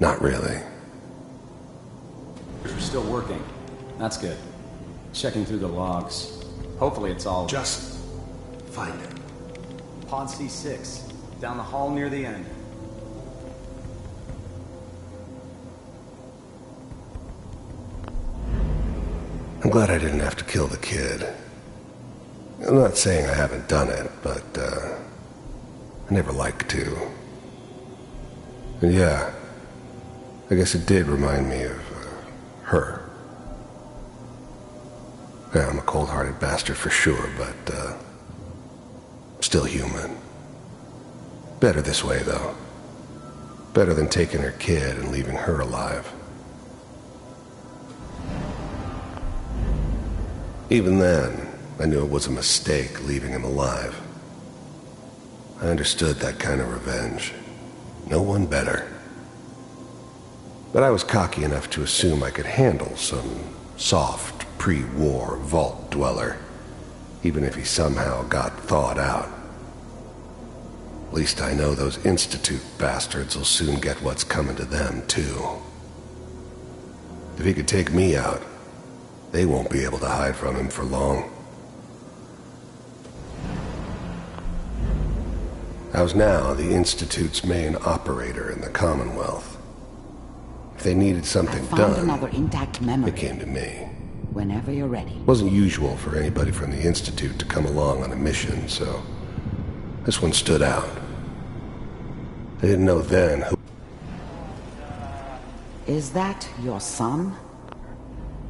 Not really. We're still working. That's good. Checking through the logs. Hopefully it's all... Just find it. Pod C6. Down the hall near the end. I'm glad I didn't have to kill the kid. I'm not saying I haven't done it, but, I never like to. And yeah, I guess it did remind me of, her. Yeah, I'm a cold-hearted bastard for sure, but, still human. Better this way, though. Better than taking her kid and leaving her alive. Even then, I knew it was a mistake leaving him alive. I understood that kind of revenge. No one better. But I was cocky enough to assume I could handle some soft, pre-war vault dweller, even if he somehow got thawed out. At least I know those Institute bastards will soon get what's coming to them, too. If he could take me out, they won't be able to hide from him for long. I was now the Institute's main operator in the Commonwealth. If they needed something done, another intact memory. It came to me. Whenever you're ready. It wasn't usual for anybody from the Institute to come along on a mission, so this one stood out. I didn't know then who... Is that your son?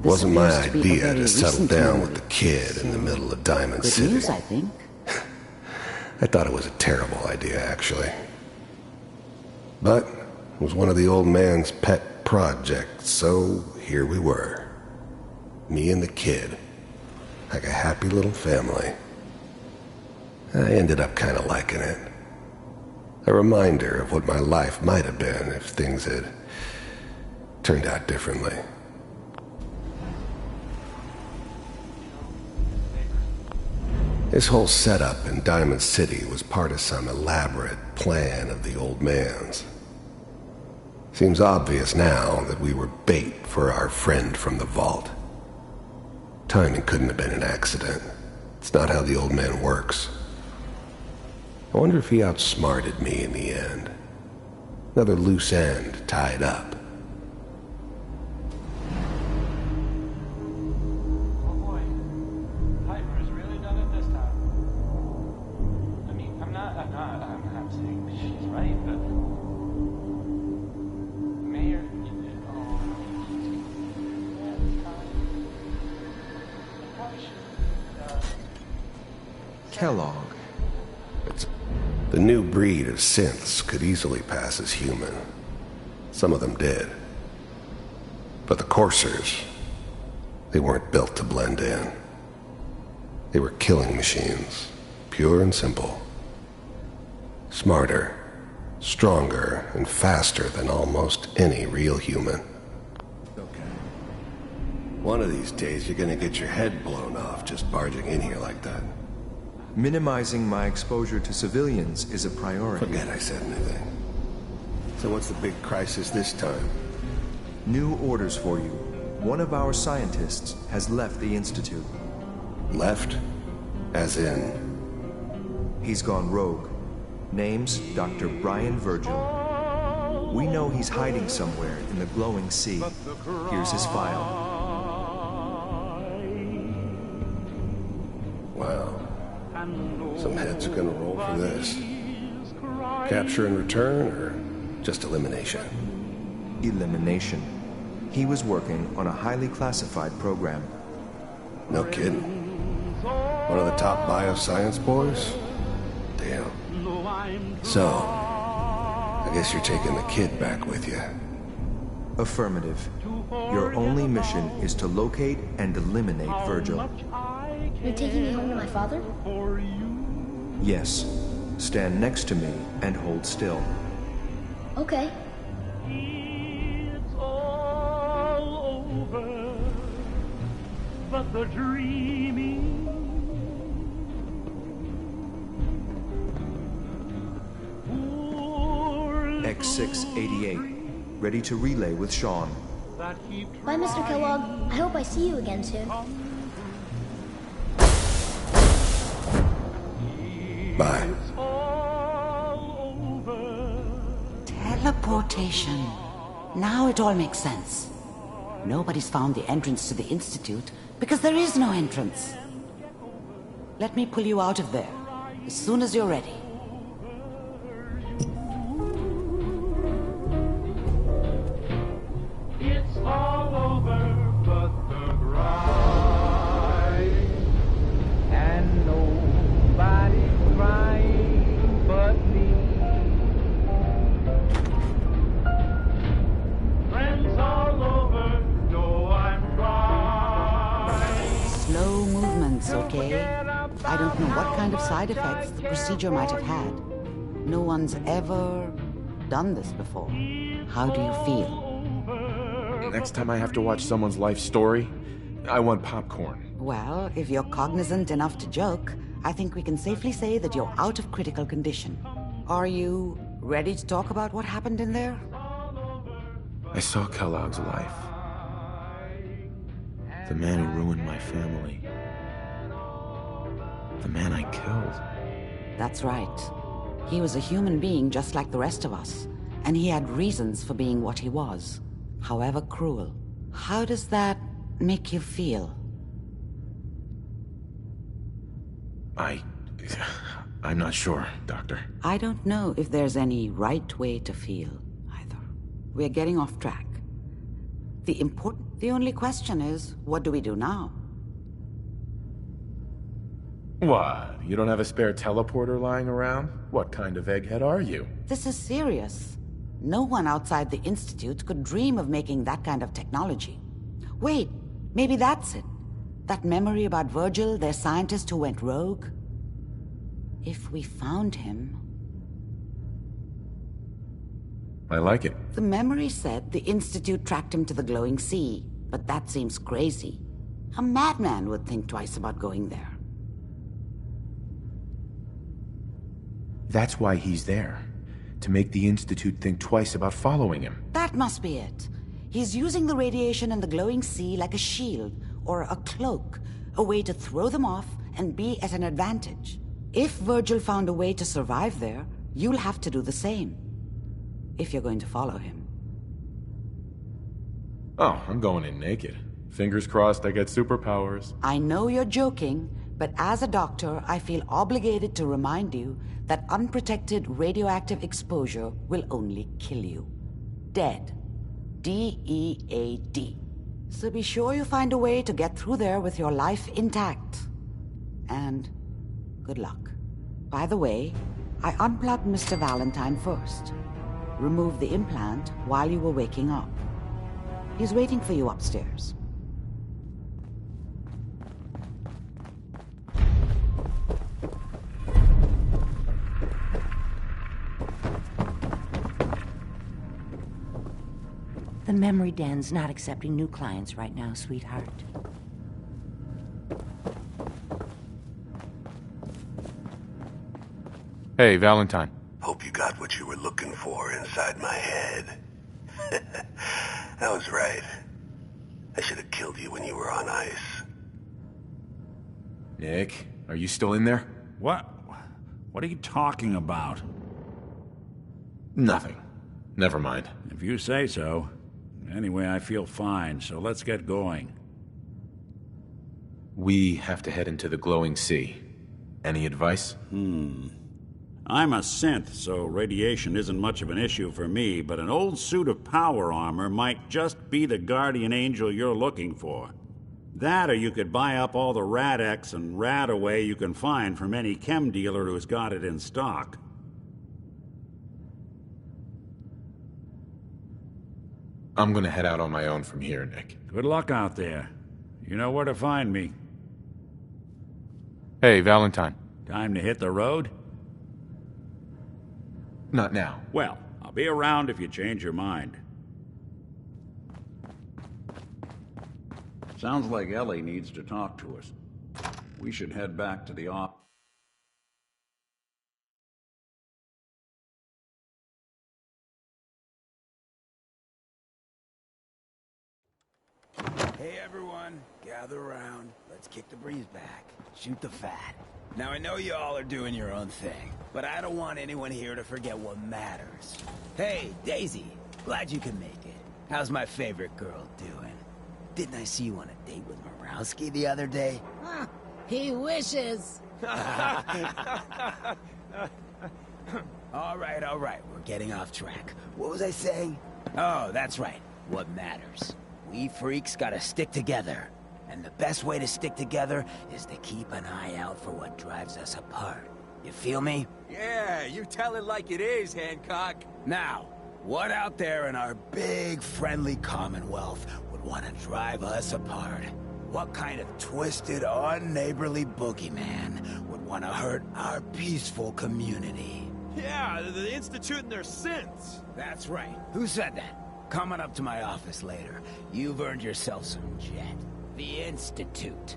It wasn't my idea to settle down with the kid in the middle of Diamond City. Good news, I think. I thought it was a terrible idea, actually. But it was one of the old man's pet projects, so here we were. Me and the kid. Like a happy little family. I ended up kind of liking it. A reminder of what my life might have been if things had turned out differently. This whole setup in Diamond City was part of some elaborate plan of the old man's. Seems obvious now that we were bait for our friend from the vault. Timing couldn't have been an accident. It's not how the old man works. I wonder if he outsmarted me in the end. Another loose end tied up. I'm saying she's right, but Mayor, Kellogg. The new breed of synths could easily pass as human. Some of them did. But the coursers, they weren't built to blend in. They were killing machines, pure and simple. Smarter, stronger, and faster than almost any real human. Okay. One of these days you're gonna get your head blown off just barging in here like that. Minimizing my exposure to civilians is a priority. Forget I said anything. So what's the big crisis this time? New orders for you. One of our scientists has left the Institute. Left? As in? He's gone rogue. Name's Dr. Brian Virgil. We know he's hiding somewhere in the glowing sea. Here's his file. Wow. Some heads are gonna roll for this. Capture and return, or just elimination? Elimination. He was working on a highly classified program. No kidding. One of the top bioscience boys? Damn. So, I guess you're taking the kid back with you. Affirmative. Your only mission is to locate and eliminate Virgil. You're taking me home to my father? Yes. Stand next to me and hold still. Okay. It's all over, but the dreaming X688. ready to relay with Sean. that keep Bye, Mr. Kellogg. I hope I see you again soon. Bye. all over. Teleportation. Now it all makes sense. Nobody's found the entrance to the Institute because there is no entrance. Let me pull you out of there as soon as you're ready. It's all over but the bride. And nobody's crying but me. Friends all over know I'm crying. Slow movements, okay? I don't know what kind of side effects the procedure might have had. No one's ever done this before. How do you feel? Next time I have to watch someone's life story, I want popcorn. Well, if you're cognizant enough to joke, I think we can safely say that you're out of critical condition. Are you ready to talk about what happened in there? I saw Kellogg's life. The man who ruined my family. The man I killed. That's right. He was a human being just like the rest of us, and he had reasons for being what he was, however cruel. How does that make you feel? I'm not sure, Doctor. I don't know if there's any right way to feel, either. We're getting off track. The only question is, what do we do now? What? You don't have a spare teleporter lying around? What kind of egghead are you? This is serious. No one outside the Institute could dream of making that kind of technology. Wait, maybe that's it. That memory about Virgil, their scientist who went rogue? If we found him... I like it. The memory said the Institute tracked him to the glowing sea, but that seems crazy. A madman would think twice about going there. That's why he's there. To make the Institute think twice about following him. That must be it. He's using the radiation and the glowing sea like a shield, or a cloak, a way to throw them off and be at an advantage. If Virgil found a way to survive there, you'll have to do the same. If you're going to follow him. Oh, I'm going in naked. Fingers crossed I get superpowers. I know you're joking, but as a doctor, I feel obligated to remind you that unprotected radioactive exposure will only kill you. Dead. D-E-A-D. So be sure you find a way to get through there with your life intact. And good luck. By the way, I unplugged Mr. Valentine first. Removed the implant while you were waking up. He's waiting for you upstairs. The memory den's not accepting new clients right now, sweetheart. Hey, Valentine. Hope you got what you were looking for inside my head. I was right. I should have killed you when you were on ice. Nick, are you still in there? What? What are you talking about? Nothing. Never mind. If you say so. Anyway, I feel fine, so let's get going. We have to head into the glowing sea. Any advice? I'm a synth, so radiation isn't much of an issue for me, but an old suit of power armor might just be the guardian angel you're looking for. That, or you could buy up all the Rad-X and Rad-Away you can find from any chem dealer who's got it in stock. I'm gonna head out on my own from here, Nick. Good luck out there. You know where to find me. Hey, Valentine. Time to hit the road? Not now. Well, I'll be around if you change your mind. Sounds like Ellie needs to talk to us. We should head back to the office. Hey everyone, gather around. Let's kick the breeze back. Shoot the fat. Now I know you all are doing your own thing, but I don't want anyone here to forget what matters. Hey, Daisy, glad you can make it. How's my favorite girl doing? Didn't I see you on a date with Morowski the other day? He wishes. All right, we're getting off track. What was I saying? Oh, that's right, what matters. We freaks gotta stick together. And the best way to stick together is to keep an eye out for what drives us apart. You feel me? Yeah, you tell it like it is, Hancock. Now, what out there in our big, friendly Commonwealth would want to drive us apart? What kind of twisted, unneighborly boogeyman would want to hurt our peaceful community? Yeah, the Institute and their synths. That's right. Who said that? Coming up to my office later, you've earned yourself some jet. The Institute.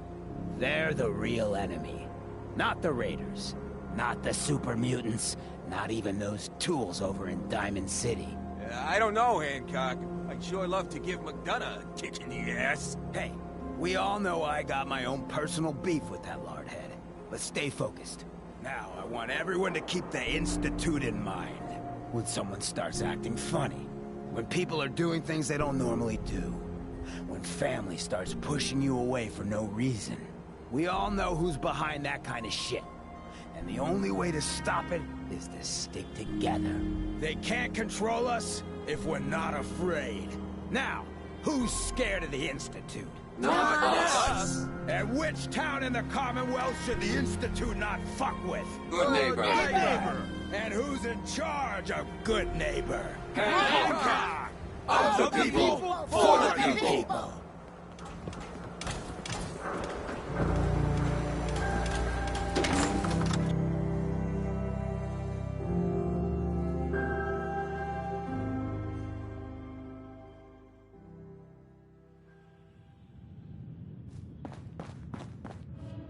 They're the real enemy. Not the Raiders. Not the super mutants. Not even those tools over in Diamond City. I don't know, Hancock. I'd sure love to give McDonough a kick in the ass. Hey, we all know I got my own personal beef with that lardhead. But stay focused. Now, I want everyone to keep the Institute in mind. When someone starts acting funny. When people are doing things they don't normally do. When family starts pushing you away for no reason. We all know who's behind that kind of shit. And the only way to stop it is to stick together. They can't control us if we're not afraid. Now, who's scared of the Institute? Not us! And which town in the Commonwealth should the Institute not fuck with? Good neighbor. And who's in charge of good neighbor? Hancock! Of the people, for the people!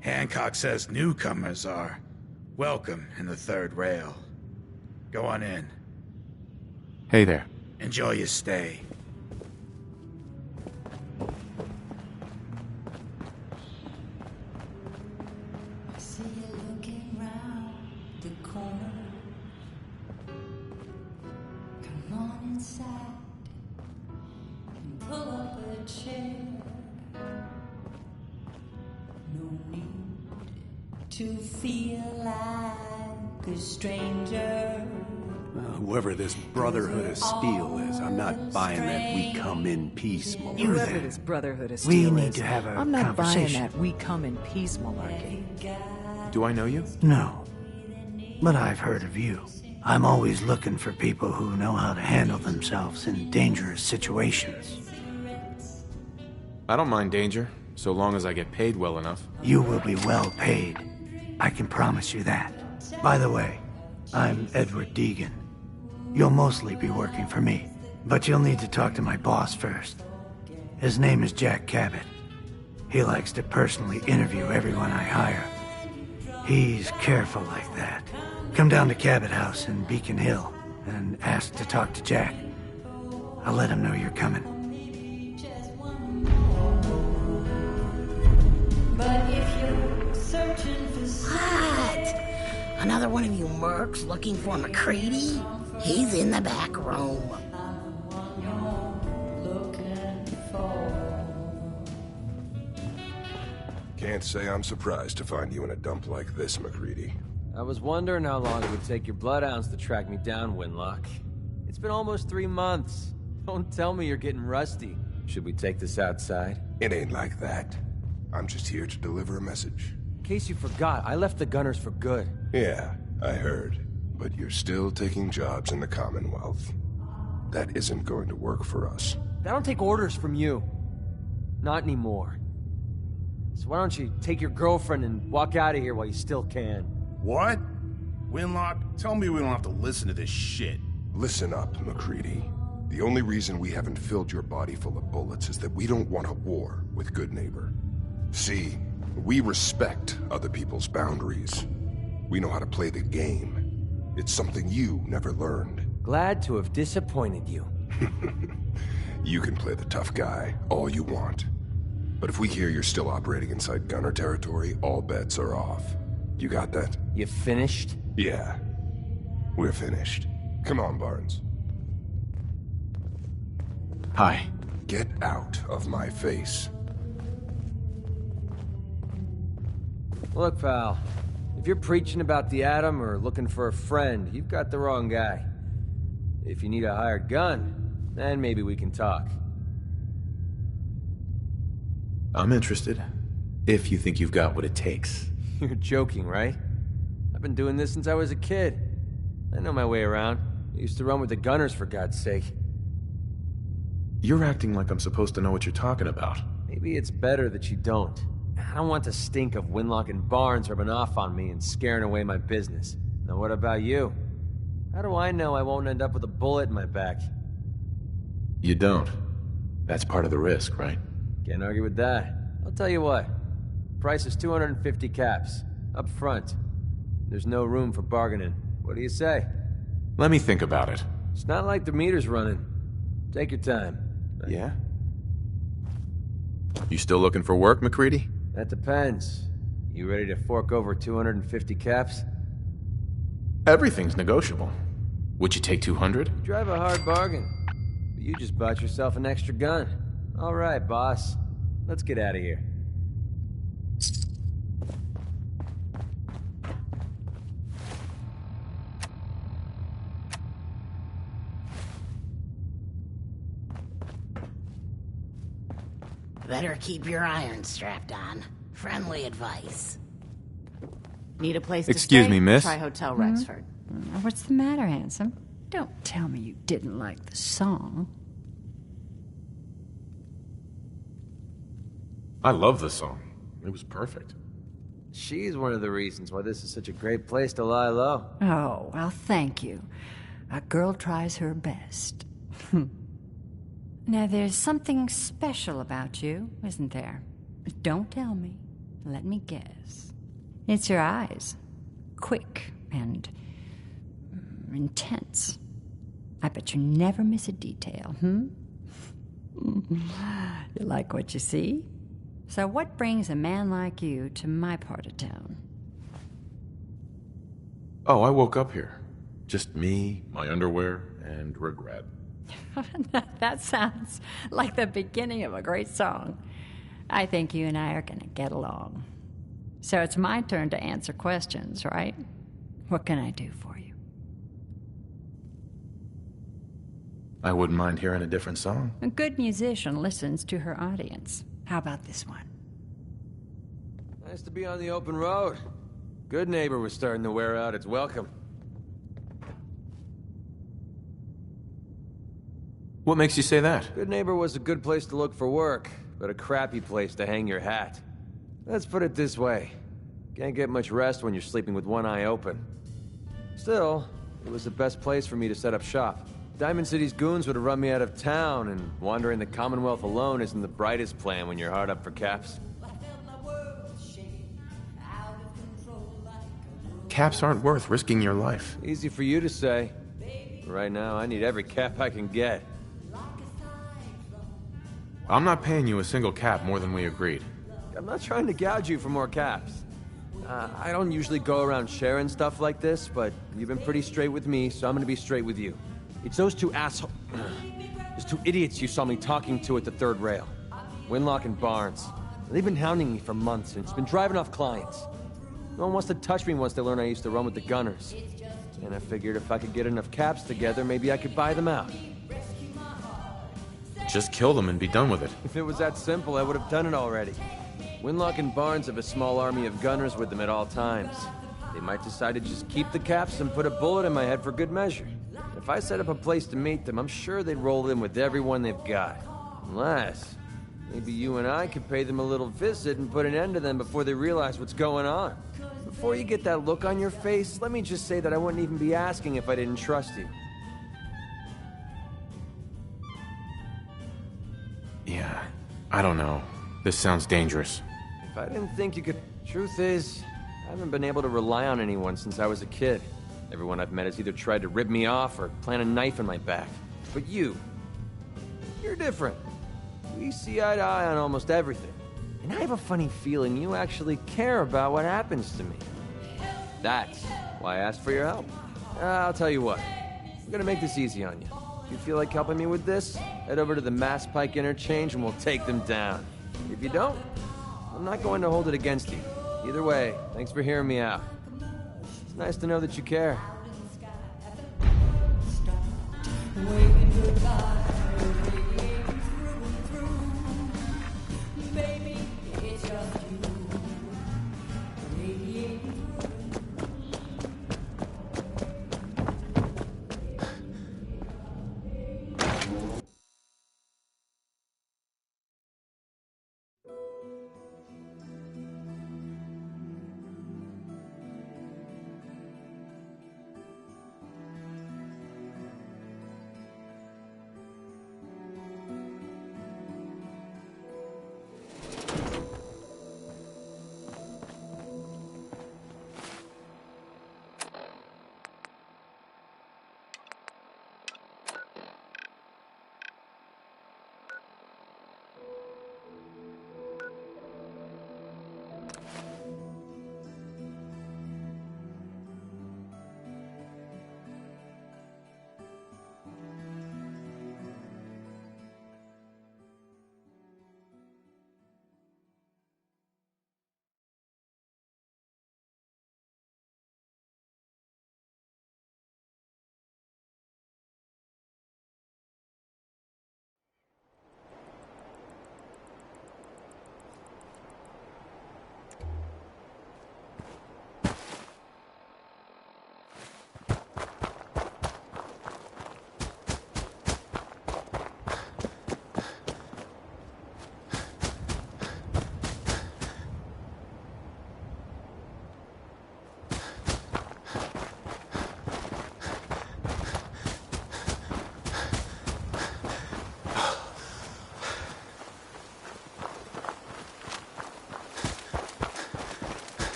Hancock says newcomers are welcome in the third rail. Go on in. Hey there. Enjoy your stay. I see you looking round the corner. Come on inside and pull up a chair. No need to feel like a stranger. Whoever this Brotherhood of Steel is, I'm not buying that we come in peace malarkey. Whoever this Brotherhood of Steel We is, need to have a I'm not buying conversation. that we come in peace malarkey. Do I know you? No. But I've heard of you. I'm always looking for people who know how to handle themselves in dangerous situations. I don't mind danger, so long as I get paid well enough. You will be well paid. I can promise you that. By the way, I'm Edward Deegan. You'll mostly be working for me, but you'll need to talk to my boss first. His name is Jack Cabot. He likes to personally interview everyone I hire. He's careful like that. Come down to Cabot House in Beacon Hill and ask to talk to Jack. I'll let him know you're coming. But if you're searching for What? Another one of you mercs looking for MacReady? He's in the back room. Can't say I'm surprised to find you in a dump like this, MacReady. I was wondering how long it would take your bloodhounds to track me down, Winlock. It's been almost 3 months. Don't tell me you're getting rusty. Should we take this outside? It ain't like that. I'm just here to deliver a message. In case you forgot, I left the Gunners for good. Yeah, I heard. But you're still taking jobs in the Commonwealth. That isn't going to work for us. I don't take orders from you. Not anymore. So why don't you take your girlfriend and walk out of here while you still can? What? Winlock, tell me we don't have to listen to this shit. Listen up, MacReady. The only reason we haven't filled your body full of bullets is that we don't want a war with Good Neighbor. See, we respect other people's boundaries. We know how to play the game. It's something you never learned. Glad to have disappointed you. You can play the tough guy all you want. But if we hear you're still operating inside Gunner territory, all bets are off. You got that? You finished? Yeah. We're finished. Come on, Barnes. Hi. Get out of my face. Look, pal. If you're preaching about the Atom or looking for a friend, you've got the wrong guy. If you need a hired gun, then maybe we can talk. I'm interested. If you think you've got what it takes. You're joking, right? I've been doing this since I was a kid. I know my way around. I used to run with the Gunners, for God's sake. You're acting like I'm supposed to know what you're talking about. Maybe it's better that you don't. I don't want the stink of Winlock and Barnes rubbing off on me and scaring away my business. Now what about you? How do I know I won't end up with a bullet in my back? You don't. That's part of the risk, right? Can't argue with that. I'll tell you what. Price is 250 caps. Up front. There's no room for bargaining. What do you say? Let me think about it. It's not like the meter's running. Take your time. Yeah? You still looking for work, MacReady? That depends. You ready to fork over 250 caps? Everything's negotiable. Would you take 200? You drive a hard bargain. But you just bought yourself an extra gun. All right, boss. Let's get out of here. Better keep your iron strapped on. Friendly advice. Need a place Excuse to stay? me, miss? Try Hotel Rexford. What's the matter, handsome? Don't tell me you didn't like the song. I love the song. It was perfect. She's one of the reasons why this is such a great place to lie low. Oh, well, thank you. A girl tries her best. Now, there's something special about you, isn't there? Don't tell me. Let me guess. It's your eyes. Quick and intense. I bet you never miss a detail, You like what you see? So what brings a man like you to my part of town? Oh, I woke up here. Just me, my underwear, and regret. That sounds like the beginning of a great song. I think you and I are going to get along. So it's my turn to answer questions, right? What can I do for you? I wouldn't mind hearing a different song. A good musician listens to her audience. How about this one? Nice to be on the open road. Good Neighbor was starting to wear out its welcome. What makes you say that? Good Neighbor was a good place to look for work, but a crappy place to hang your hat. Let's put it this way. Can't get much rest when you're sleeping with one eye open. Still, it was the best place for me to set up shop. Diamond City's goons would have run me out of town, and wandering the Commonwealth alone isn't the brightest plan when you're hard up for caps. Caps aren't worth risking your life. Easy for you to say. Right now, I need every cap I can get. I'm not paying you a single cap more than we agreed. I'm not trying to gouge you for more caps. I don't usually go around sharing stuff like this, but you've been pretty straight with me, so I'm gonna be straight with you. It's those two those two idiots you saw me talking to at the third rail. Winlock and Barnes. They've been hounding me for months, and it's been driving off clients. No one wants to touch me once they learn I used to run with the Gunners. And I figured if I could get enough caps together, maybe I could buy them out. Just kill them and be done with it. If it was that simple, I would have done it already. Winlock and Barnes have a small army of gunners with them at all times. They might decide to just keep the caps and put a bullet in my head for good measure. If I set up a place to meet them, I'm sure they'd roll in with everyone they've got. Unless, maybe you and I could pay them a little visit and put an end to them before they realize what's going on. Before you get that look on your face, let me just say that I wouldn't even be asking if I didn't trust you. Yeah, I don't know. This sounds dangerous. If I didn't think you could... Truth is, I haven't been able to rely on anyone since I was a kid. Everyone I've met has either tried to rip me off or plant a knife in my back. But you're different. We see eye to eye on almost everything. And I have a funny feeling you actually care about what happens to me. That's why I asked for your help. I'll tell you what. I'm gonna make this easy on you. If you feel like helping me with this, head over to the Mass Pike Interchange and we'll take them down. If you don't, I'm not going to hold it against you. Either way, thanks for hearing me out. It's nice to know that you care.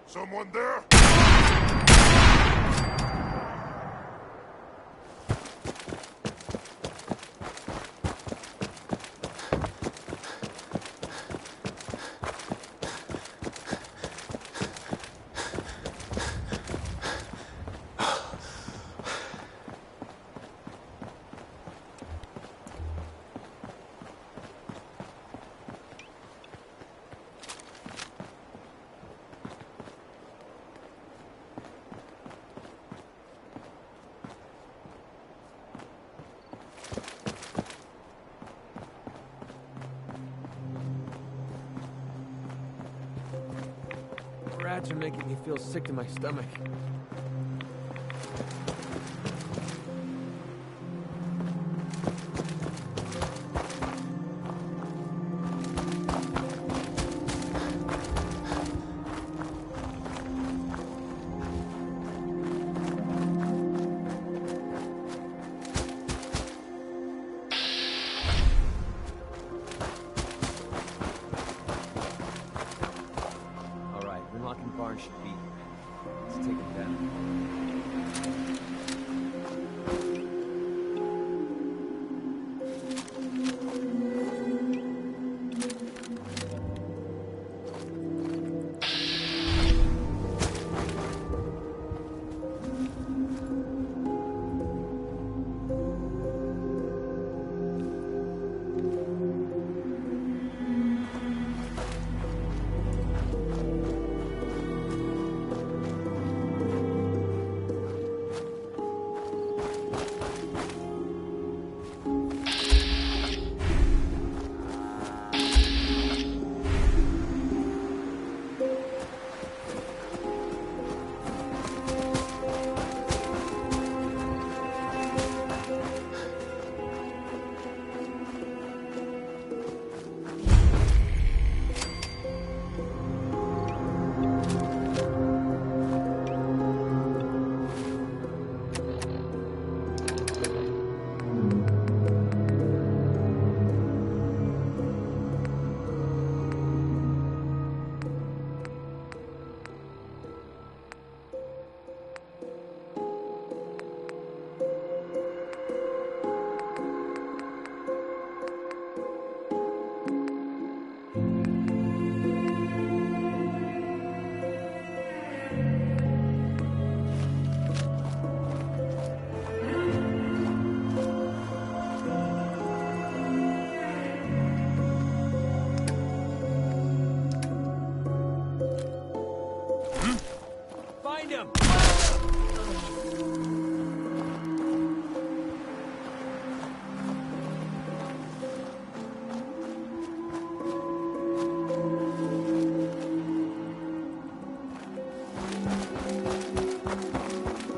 Someone there? Rats are making me feel sick to my stomach. Barn should be. Let's take it down.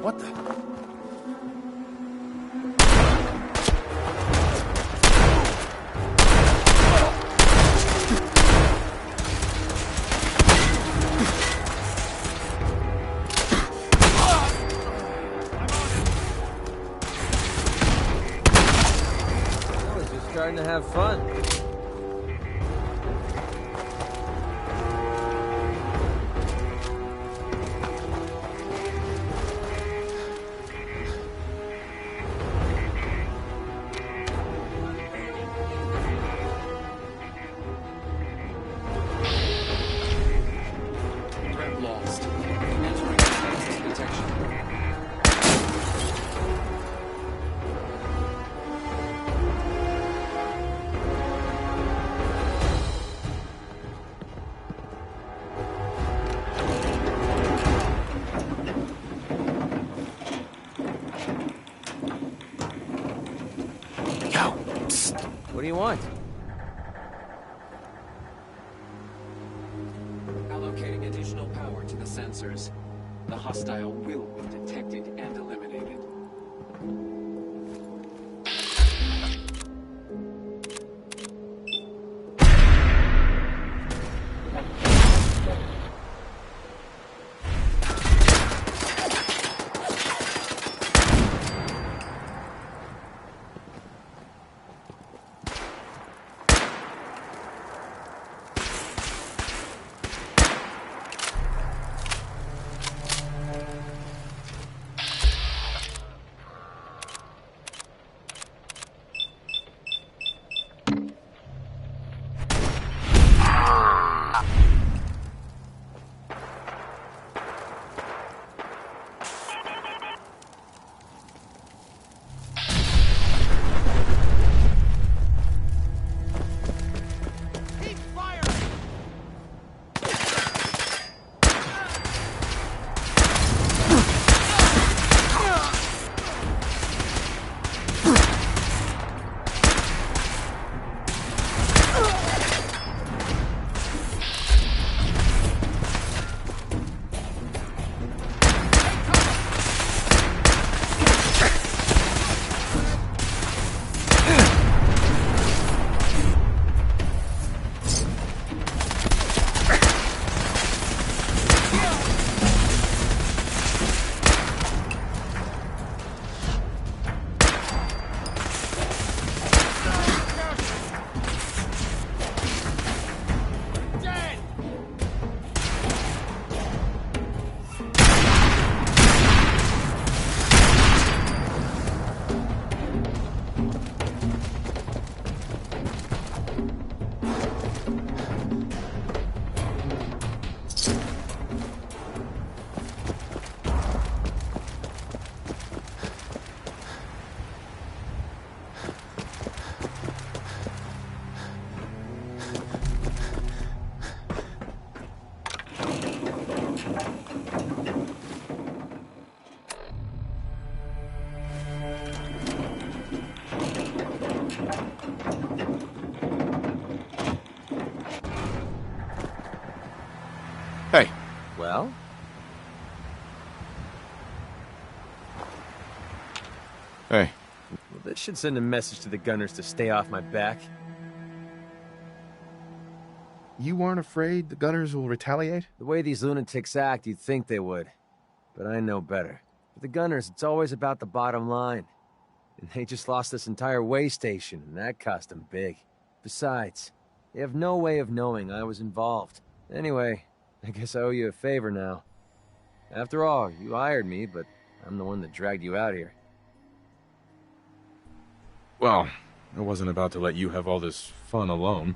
What the? Starting to have fun. Threat lost. Entering advanced detection. What do you want? Allocating additional power to the sensors. The hostile will be detected and eliminated. Hey. Well? Hey. Well, this should send a message to the gunners to stay off my back. You aren't afraid the gunners will retaliate? The way these lunatics act, you'd think they would. But I know better. For the gunners, it's always about the bottom line. And they just lost this entire way station, and that cost them big. Besides, they have no way of knowing I was involved. Anyway, I guess I owe you a favor now. After all, you hired me, but I'm the one that dragged you out here. Well, I wasn't about to let you have all this fun alone.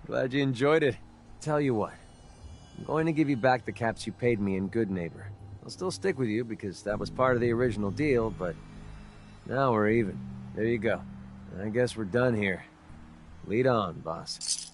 Glad you enjoyed it. Tell you what, I'm going to give you back the caps you paid me in Good Neighbor. I'll still stick with you because that was part of the original deal, but now we're even. There you go. I guess we're done here. Lead on, boss.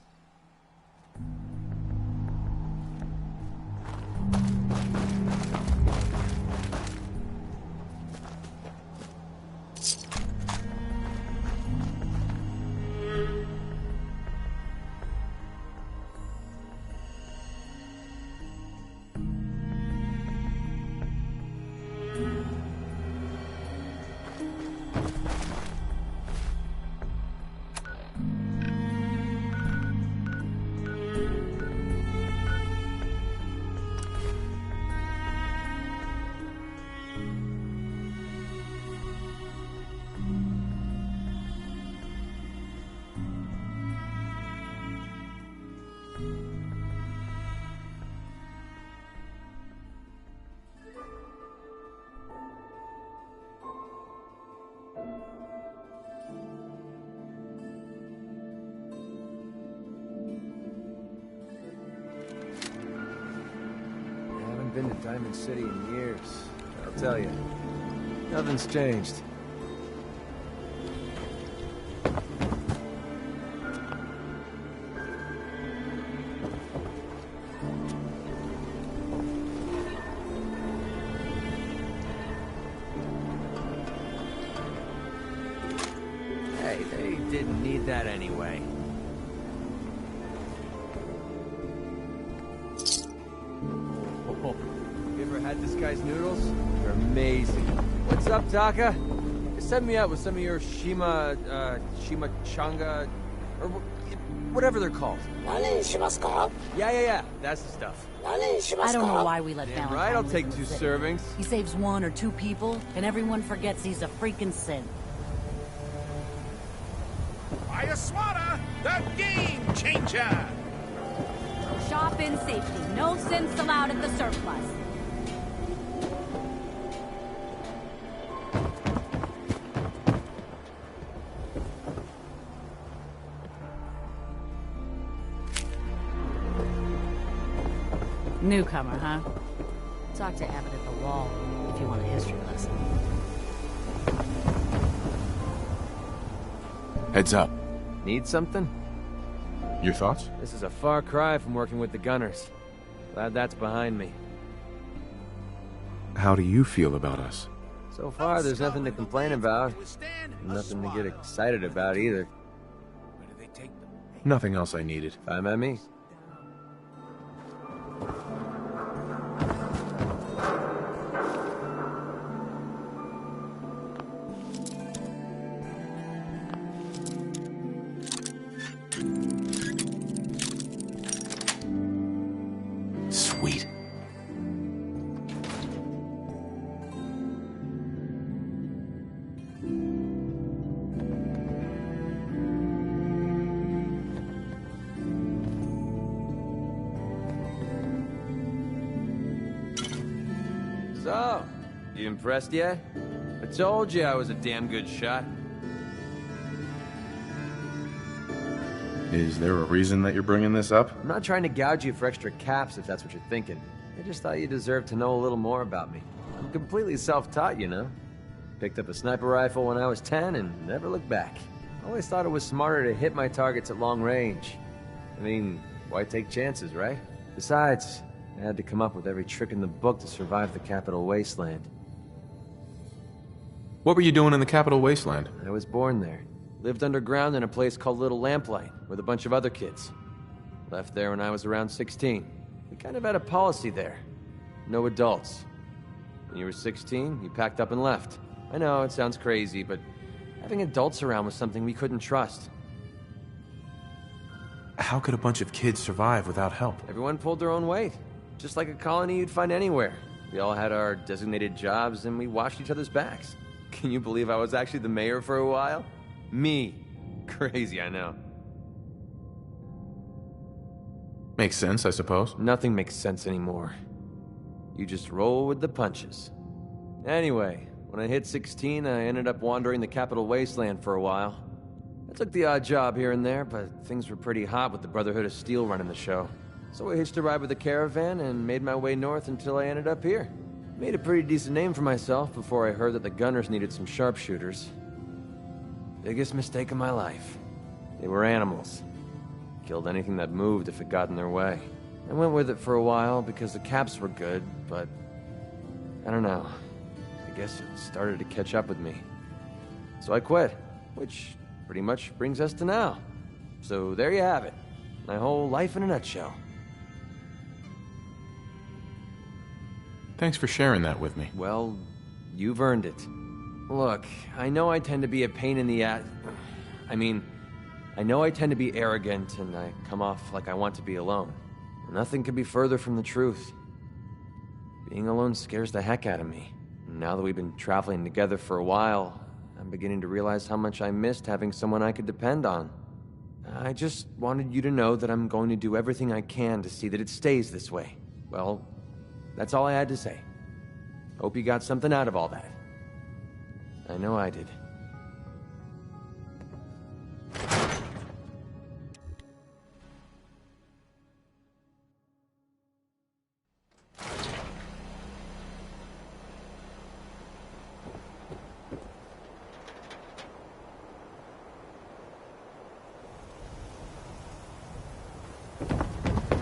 to Diamond City in years. I'll tell you, nothing's changed. Hey, they didn't need that anyway. You ever had this guy's noodles? They're amazing. What's up, Taka? Set me up with some of your Shimachanga, or whatever they're called. Yeah, that's the stuff. I don't know why we let Damn Valentine right, I'll lose take him 2 sick. servings. He saves 1 or 2 people, and everyone forgets he's a freaking synth. Ayaswada, the game changer! Shop in safety. No synths allowed at the surplus. Newcomer, huh? Talk to Abbott at the wall if you want a history lesson. Heads up. Need something? Your thoughts? This is a far cry from working with the Gunners. Glad that's behind me. How do you feel about us? So far, there's nothing to complain about. Nothing to get excited about either. Nothing else I needed. Fine by me. Sweet. So, you impressed yet? I told you I was a damn good shot. Is there a reason that you're bringing this up? I'm not trying to gouge you for extra caps if that's what you're thinking. I just thought you deserved to know a little more about me. I'm completely self-taught, you know. Picked up a sniper rifle when I was 10 and never looked back. Always thought it was smarter to hit my targets at long range. I mean, why take chances, right? Besides, I had to come up with every trick in the book to survive the Capital Wasteland. What were you doing in the Capital Wasteland? I was born there. Lived underground in a place called Little Lamplight with a bunch of other kids. Left there when I was around 16. We kind of had a policy there. No adults. When you were 16, you packed up and left. I know, it sounds crazy, but having adults around was something we couldn't trust. How could a bunch of kids survive without help? Everyone pulled their own weight. Just like a colony you'd find anywhere. We all had our designated jobs and we watched each other's backs. Can you believe I was actually the mayor for a while? Me. Crazy, I know. Makes sense, I suppose. Nothing makes sense anymore. You just roll with the punches. Anyway, when I hit 16, I ended up wandering the Capital Wasteland for a while. I took the odd job here and there, but things were pretty hot with the Brotherhood of Steel running the show. So I hitched a ride with a caravan and made my way north until I ended up here. Made a pretty decent name for myself before I heard that the Gunners needed some sharpshooters. Biggest mistake of my life. They were animals. Killed anything that moved if it got in their way. I went with it for a while because the caps were good, but I don't know. I guess it started to catch up with me. So I quit, which pretty much brings us to now. So there you have it. My whole life in a nutshell. Thanks for sharing that with me. Well, you've earned it. Look, I know I tend to be a pain in the ass. I know I tend to be arrogant and I come off like I want to be alone. Nothing could be further from the truth. Being alone scares the heck out of me. Now that we've been traveling together for a while, I'm beginning to realize how much I missed having someone I could depend on. I just wanted you to know that I'm going to do everything I can to see that it stays this way. Well, that's all I had to say. Hope you got something out of all that. I know I did.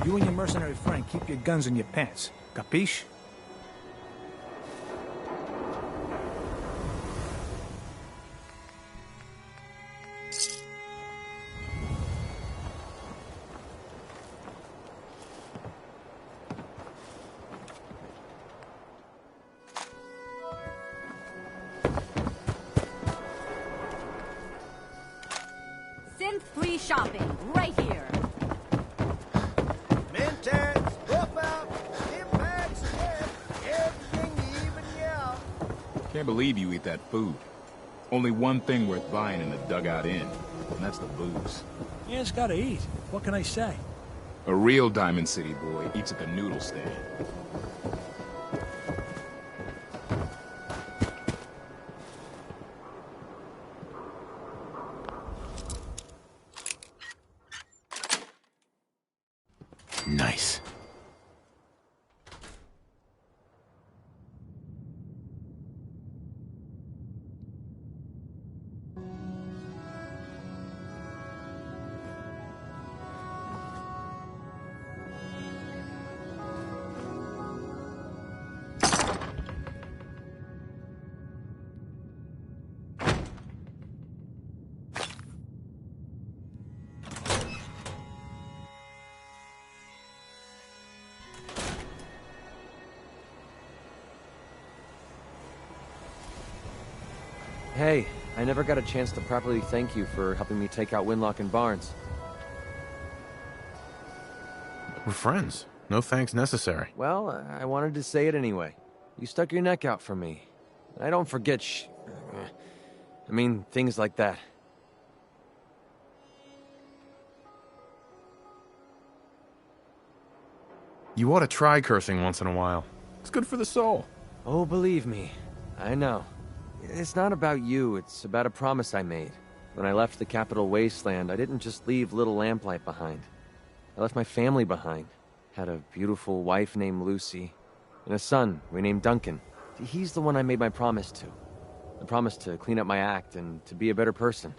You and your mercenary friend keep your guns in your pants. Capiche? Synth-free shopping, right here. Mentats, whoop out, impacts, everything even out. Can't believe you eat that food. Only one thing worth buying in the Dugout Inn, and that's the booze. Yeah, it's gotta eat. What can I say? A real Diamond City boy eats at the noodle stand. Nice. Hey, I never got a chance to properly thank you for helping me take out Winlock and Barnes. We're friends. No thanks necessary. Well, I wanted to say it anyway. You stuck your neck out for me. I don't forget things like that. You ought to try cursing once in a while. It's good for the soul. Oh, believe me, I know. It's not about you, it's about a promise I made. When I left the Capital Wasteland, I didn't just leave Little Lamplight behind. I left my family behind. Had a beautiful wife named Lucy, and a son we named Duncan. He's the one I made my promise to. I promised to clean up my act and to be a better person.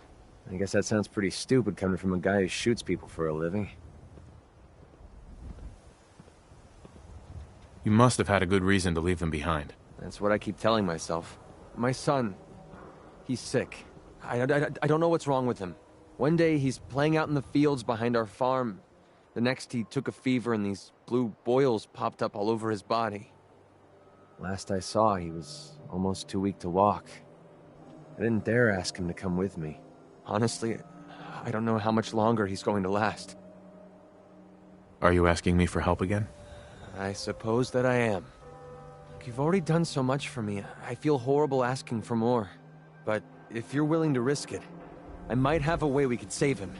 I guess that sounds pretty stupid coming from a guy who shoots people for a living. You must have had a good reason to leave them behind. That's what I keep telling myself. My son, he's sick. I don't know what's wrong with him. One day he's playing out in the fields behind our farm. The next he took a fever and these blue boils popped up all over his body. Last I saw, he was almost too weak to walk. I didn't dare ask him to come with me. Honestly, I don't know how much longer he's going to last. Are you asking me for help again? I suppose that I am. You've already done so much for me. I feel horrible asking for more. But if you're willing to risk it, I might have a way we could save him.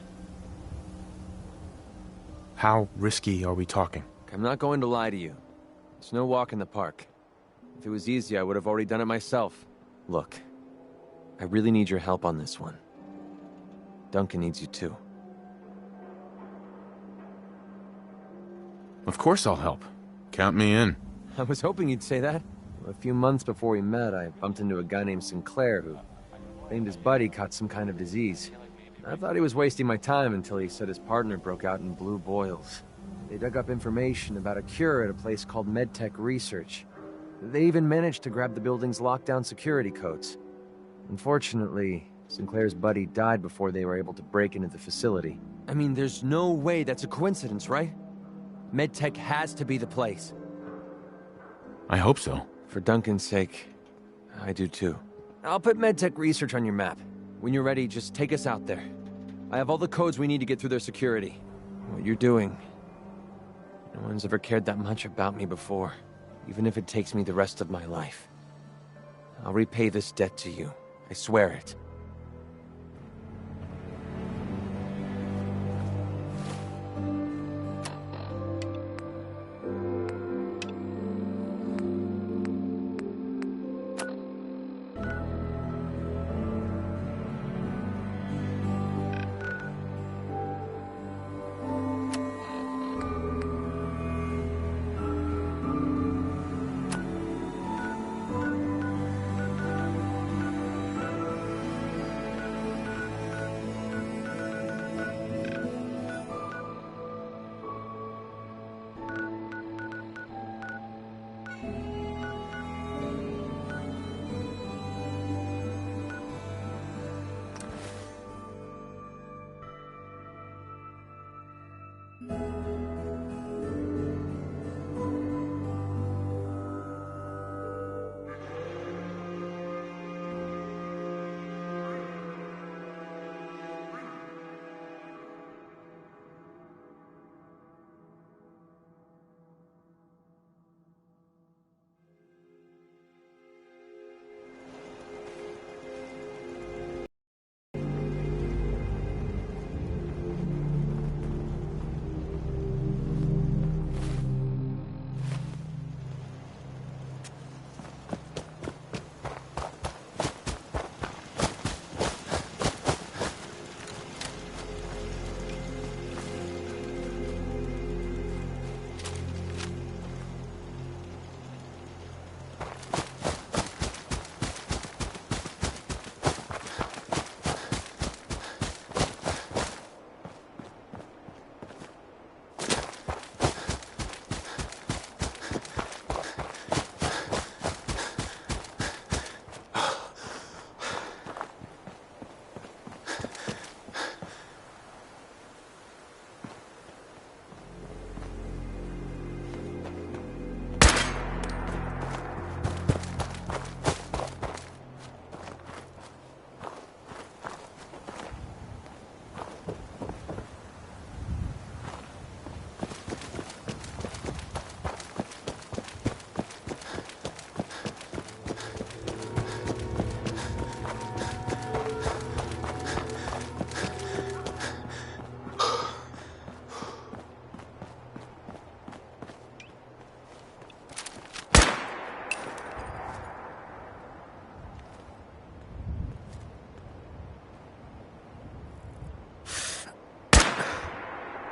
How risky are we talking? I'm not going to lie to you. It's no walk in the park. If it was easy, I would have already done it myself. Look, I really need your help on this one. Duncan needs you too. Of course I'll help. Count me in. I was hoping you'd say that. A few months before we met, I bumped into a guy named Sinclair who claimed his buddy caught some kind of disease. I thought he was wasting my time until he said his partner broke out in blue boils. They dug up information about a cure at a place called MedTech Research. They even managed to grab the building's lockdown security codes. Unfortunately, Sinclair's buddy died before they were able to break into the facility. I mean, there's no way that's a coincidence, right? MedTech has to be the place. I hope so. For Duncan's sake, I do too. I'll put MedTech Research on your map. When you're ready, just take us out there. I have all the codes we need to get through their security. What you're doing, no one's ever cared that much about me before, even if it takes me the rest of my life. I'll repay this debt to you. I swear it.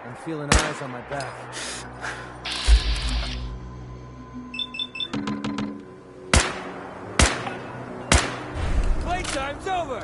I'm feeling eyes on my back. Playtime's over!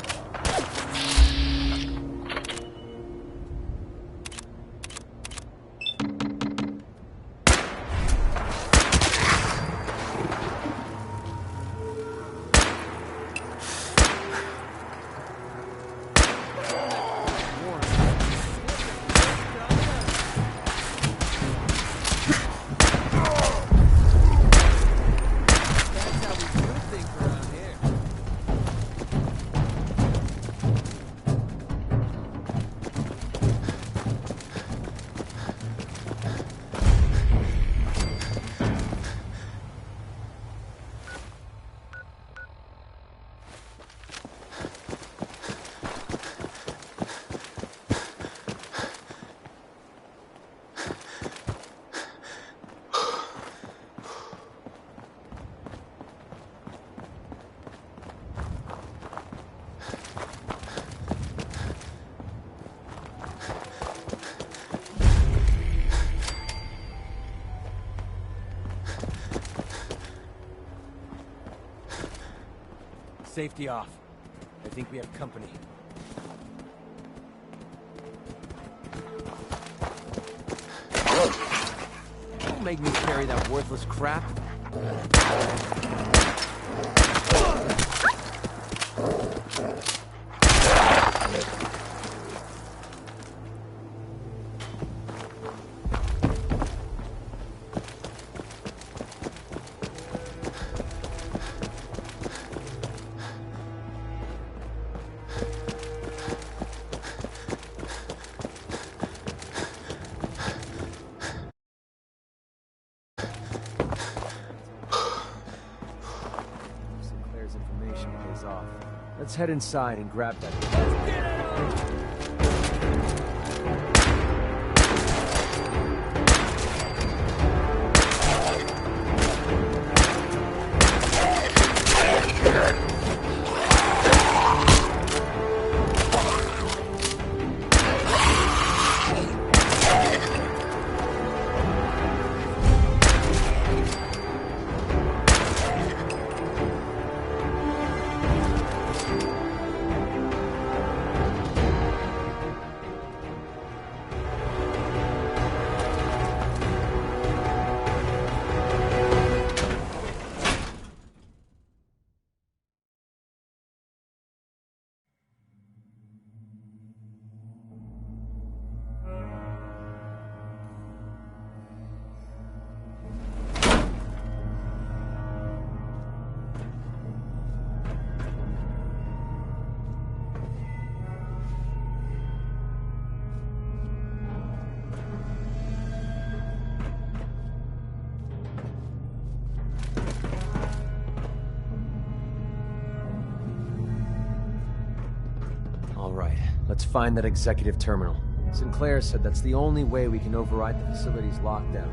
Safety off. I think we have company. Don't make me carry that worthless crap. Let's head inside and grab that. Let's get it! All right, let's find that executive terminal. Sinclair said that's the only way we can override the facility's lockdown.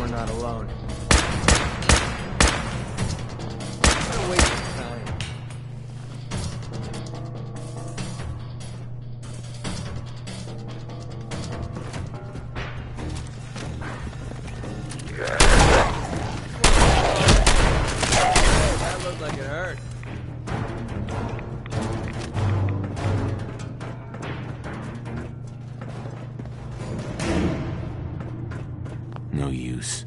Not alone. What a waste of time. That looked like it hurt. No use.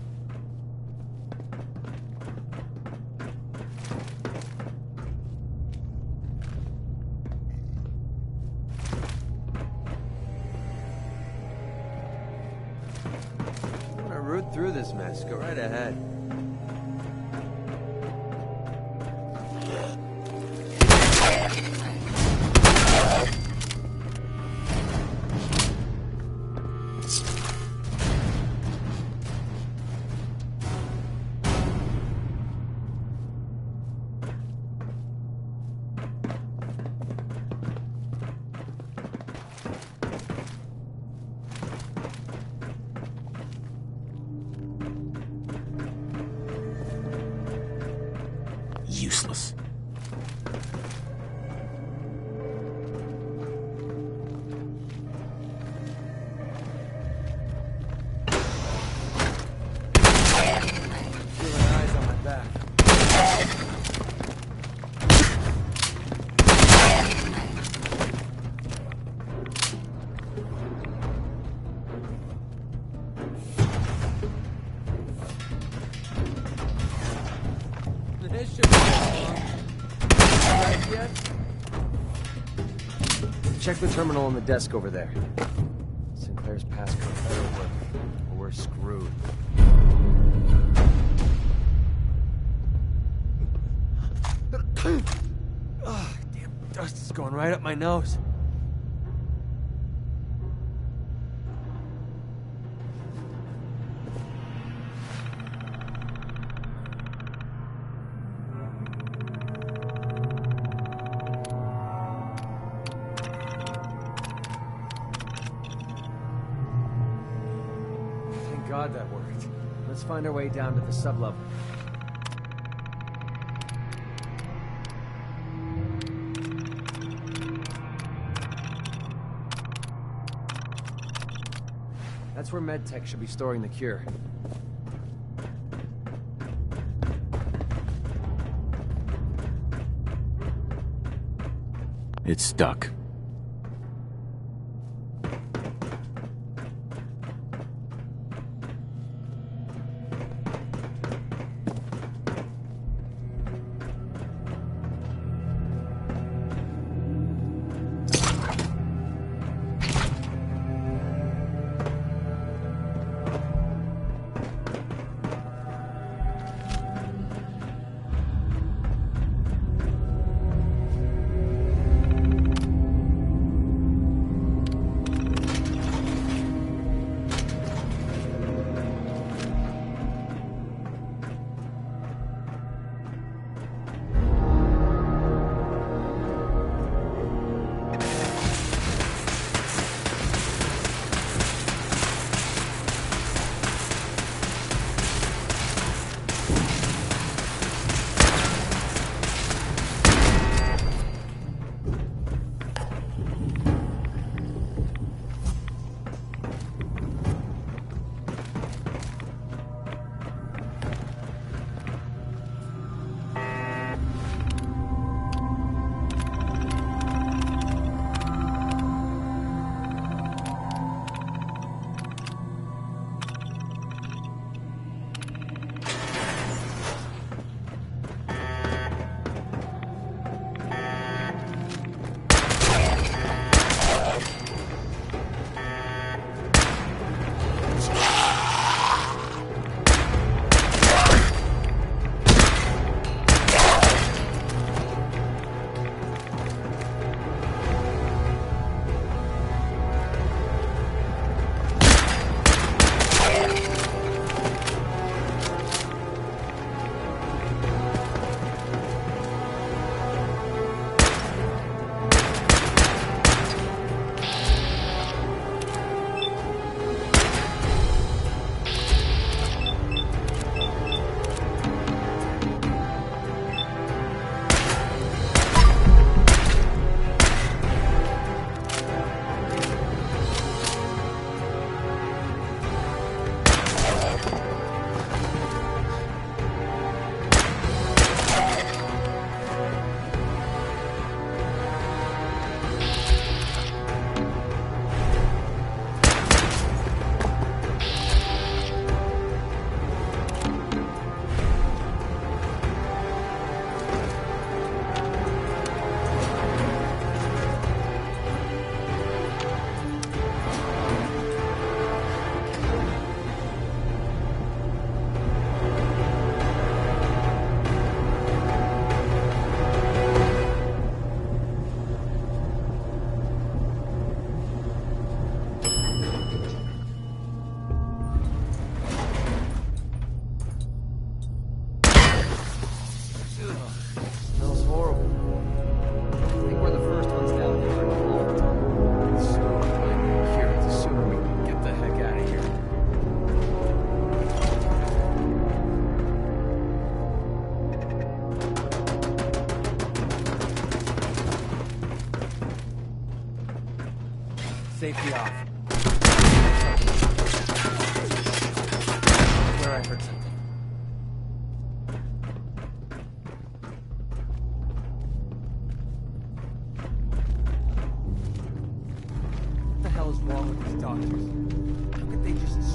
I'm gonna root through this mess. Go right ahead. Useless. Feeling eyes on my back. This should be yet? Check the terminal on the desk over there. Sinclair's passcode better work, or we're screwed. Oh, damn dust is going right up my nose. God, that worked. Let's find our way down to the sublevel. That's where MedTech should be storing the cure. It's stuck.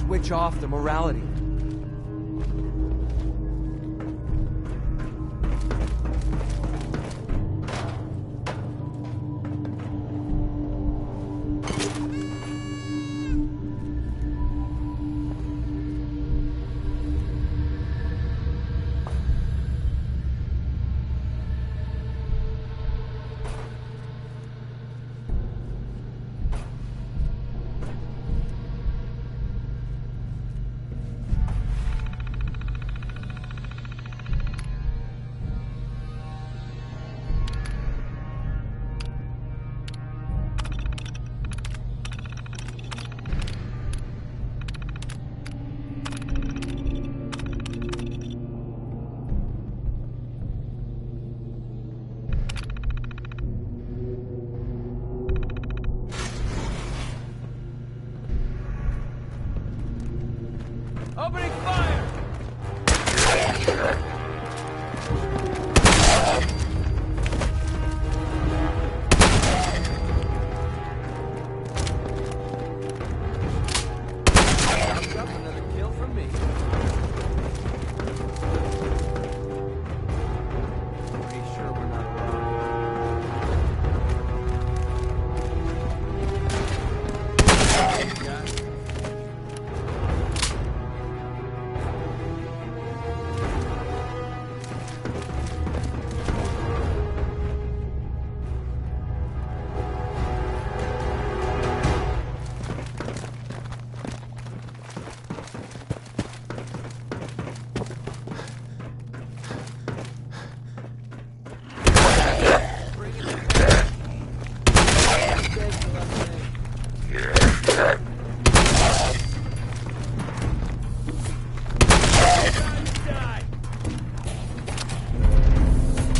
switch off the morality. Opening fire! Another kill from me. Pretty sure we're not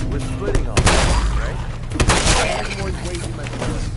We're splitting all this, right? Everyone's waiting my place.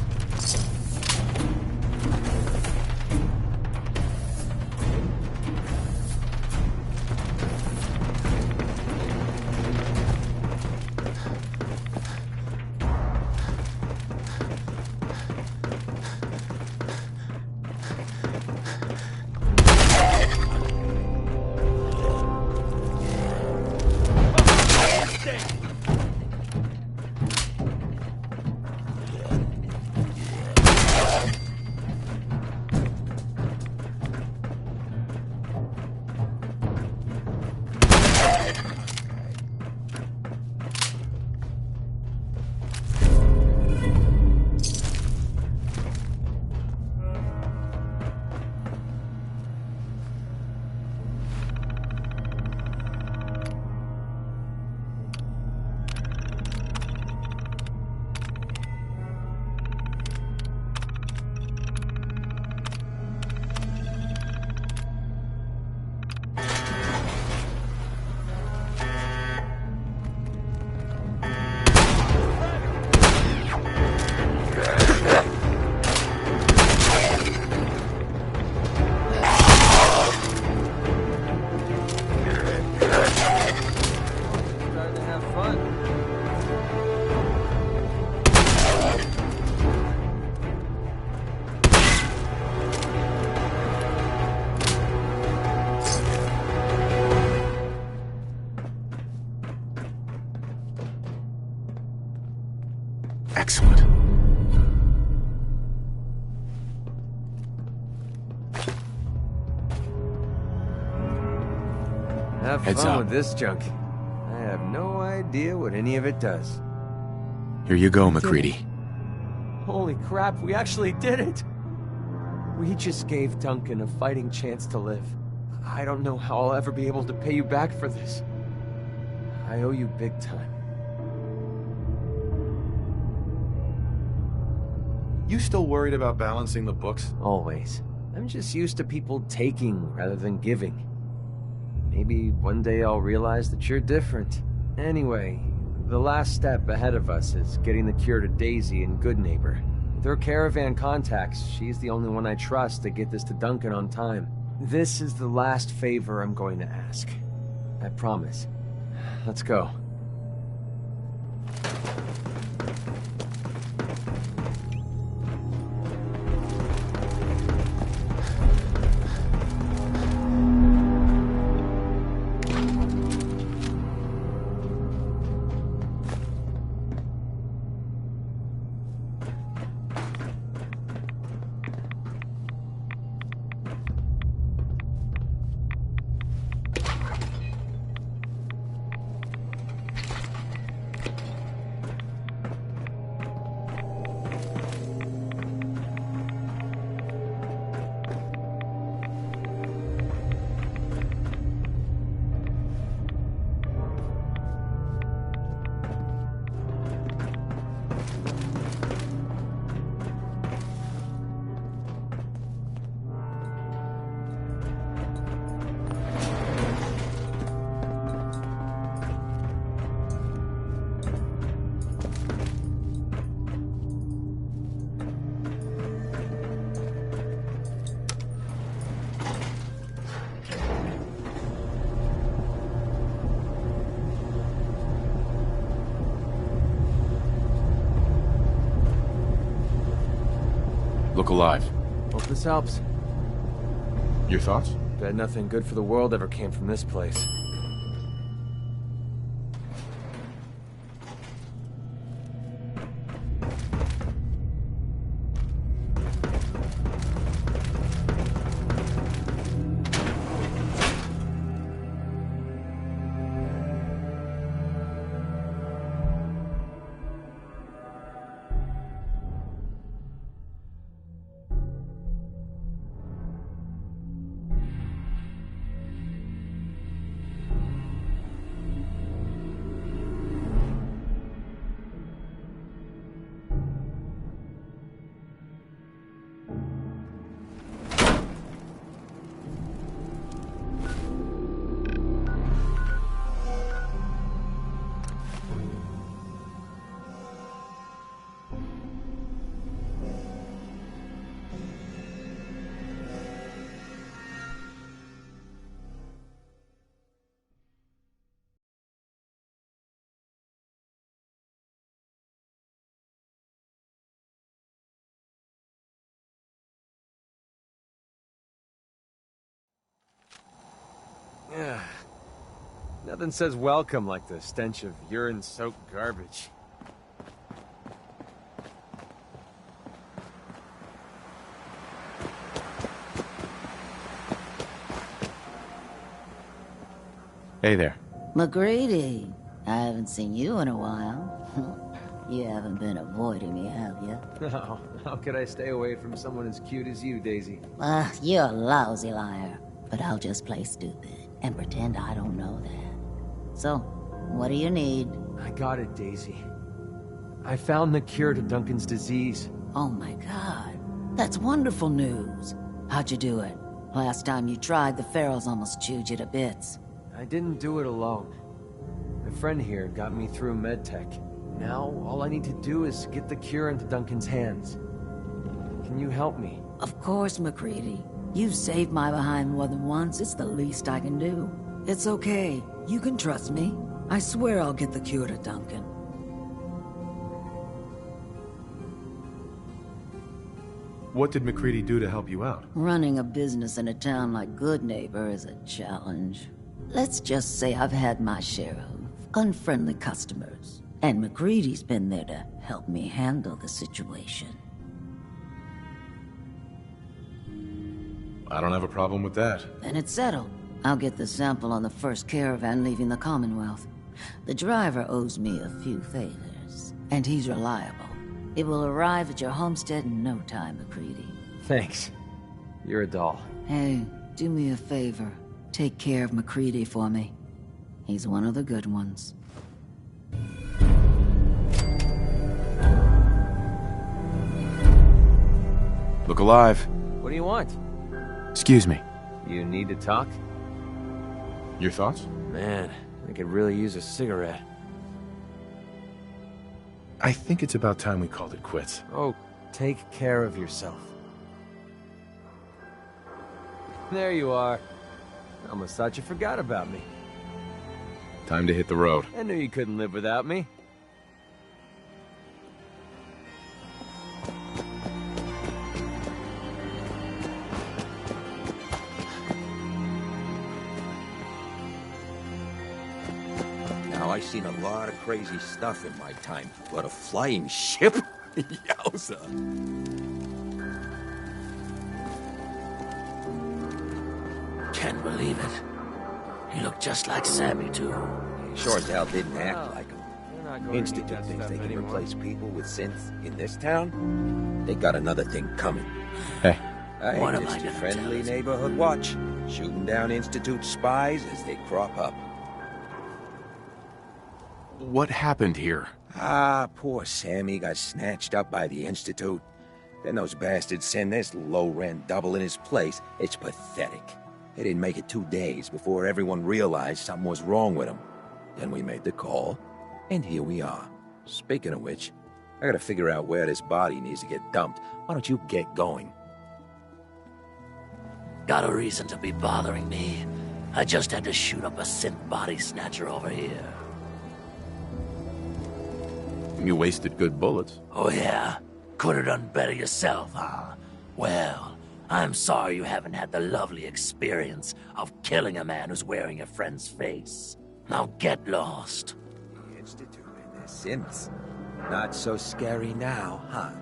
Starting to have fun. Excellent. Have Heads fun up. with this junk. I have no idea what any of it does. Here you go, MacReady. Holy crap, we actually did it! We just gave Duncan a fighting chance to live. I don't know how I'll ever be able to pay you back for this. I owe you big time. You still worried about balancing the books? Always. I'm just used to people taking rather than giving. Maybe one day I'll realize that you're different. Anyway, the last step ahead of us is getting the cure to Daisy and Goodneighbor. With her caravan contacts, she's the only one I trust to get this to Duncan on time. This is the last favor I'm going to ask. I promise. Let's go. Look alive. Hope this helps. Your thoughts? Bet nothing good for the world ever came from this place. Yeah. Nothing says welcome like the stench of urine-soaked garbage. Hey there. MacReady, I haven't seen you in a while. You haven't been avoiding me, have you? No, how could I stay away from someone as cute as you, Daisy? You're a lousy liar. But I'll just play stupid and pretend I don't know that. So, what do you need? I got it, Daisy. I found the cure to Duncan's disease. Oh my god. That's wonderful news. How'd you do it? Last time you tried, the Ferals almost chewed you to bits. I didn't do it alone. My friend here got me through MedTech. Now, all I need to do is get the cure into Duncan's hands. Can you help me? Of course, MacReady. You've saved my behind more than once. It's the least I can do. It's okay. You can trust me. I swear I'll get the cure to Duncan. What did MacReady do to help you out? Running a business in a town like Goodneighbor is a challenge. Let's just say I've had my share of unfriendly customers. And MacReady's been there to help me handle the situation. I don't have a problem with that. Then it's settled. I'll get the sample on the first caravan leaving the Commonwealth. The driver owes me a few favors, and he's reliable. It will arrive at your homestead in no time, MacReady. Thanks. You're a doll. Hey, do me a favor. Take care of MacReady for me. He's one of the good ones. Look alive. What do you want? Excuse me. You need to talk? Your thoughts? Man, I could really use a cigarette. I think it's about time we called it quits. Oh, take care of yourself. There you are. I almost thought you forgot about me. Time to hit the road. I knew you couldn't live without me. I've seen a lot of crazy stuff in my time, but a flying ship? Yowza. Can't believe it. He looked just like Sammy, too. He sure as hell didn't act like him. Institute thinks they can replace people with synths in this town? They got another thing coming. Hey. What am I gonna friendly neighborhood watch, shooting down Institute spies as they crop up. What happened here? Poor Sammy got snatched up by the Institute. Then those bastards send this low-rent double in his place. It's pathetic. They didn't make it 2 days before everyone realized something was wrong with him. Then we made the call, and here we are. Speaking of which, I gotta figure out where this body needs to get dumped. Why don't you get going? Got a reason to be bothering me. I just had to shoot up a synth body snatcher over here. You wasted good bullets. Oh yeah? Could have done better yourself, huh? Well, I'm sorry you haven't had the lovely experience of killing a man who's wearing a friend's face. Now get lost. The Institute and their sins. Not so scary now, huh?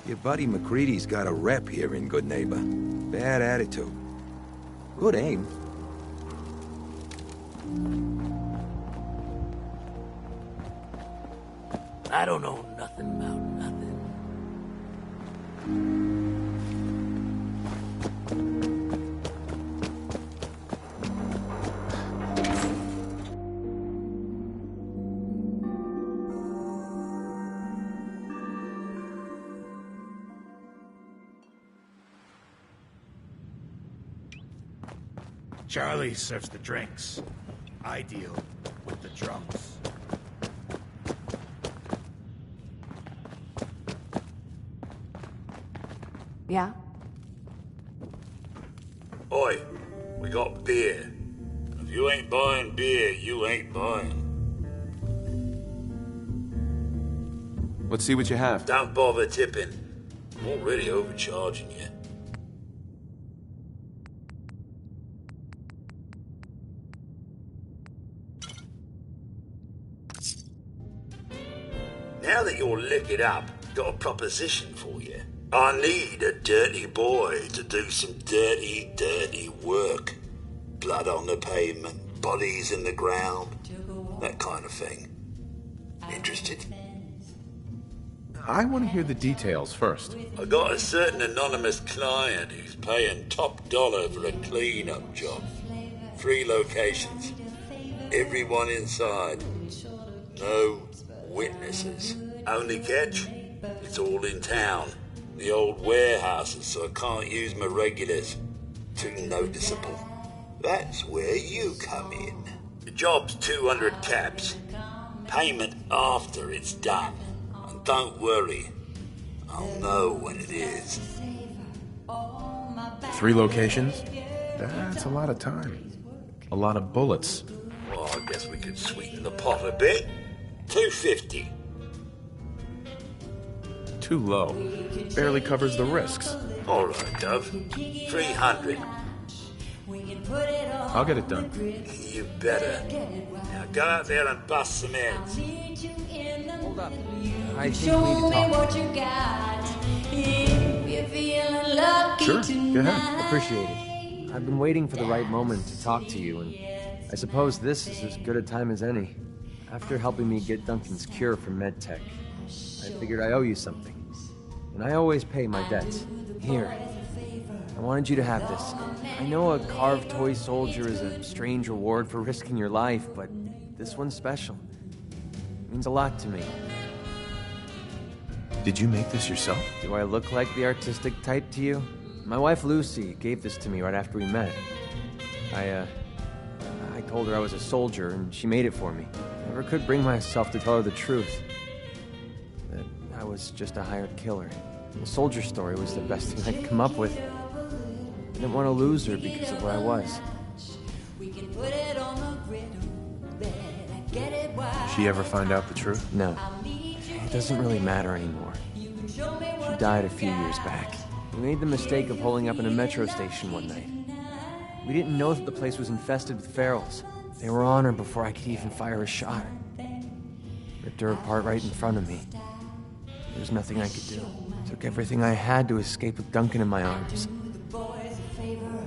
Your buddy MacReady's got a rep here in Good Neighbor. Bad attitude. Good aim. I don't know nothing about nothing. Charlie serves the drinks. I deal with the drunks. Yeah? Oi, we got beer. If you ain't buying beer, you ain't buying. Let's see what you have. Don't bother tipping. I'm already overcharging you. Now that you're liquored up, got a proposition for you. I need a dirty boy to do some dirty, dirty work. Blood on the pavement, bodies in the ground, that kind of thing. Interested? I want to hear the details first. I got a certain anonymous client who's paying top dollar for a clean-up job. 3 locations. Everyone inside. No witnesses. Only catch? It's all in town. The old warehouses, so I can't use my regulars. Too noticeable. That's where you come in. The job's 200 caps. Payment after it's done. And don't worry, I'll know when it is. 3 locations? That's a lot of time. A lot of bullets. Well, I guess we could sweeten the pot a bit. 250. Too low. Barely covers the risks. All right, Dove. 300. I'll get it done. You better. Now go out there and bust some heads. Hold up. I think we need to talk. Sure, go ahead. Appreciate it. I've been waiting for the right moment to talk to you, and I suppose this is as good a time as any. After helping me get Duncan's cure for MedTech, I figured I owe you something. And I always pay my debts. Here. I wanted you to have this. I know a carved toy soldier is a strange reward for risking your life, but this one's special. It means a lot to me. Did you make this yourself? Do I look like the artistic type to you? My wife Lucy gave this to me right after we met. I told her I was a soldier, and she made it for me. Never could bring myself to tell her the truth. That I was just a hired killer. The soldier story was the best thing I could come up with. I didn't want to lose her because of what I was. She ever find out the truth? No. It doesn't really matter anymore. She died a few years back. We made the mistake of holding up in a metro station one night. We didn't know that the place was infested with ferals. They were on her before I could even fire a shot. Ripped her apart right in front of me. There was nothing I could do. Took everything I had to escape with Duncan in my arms.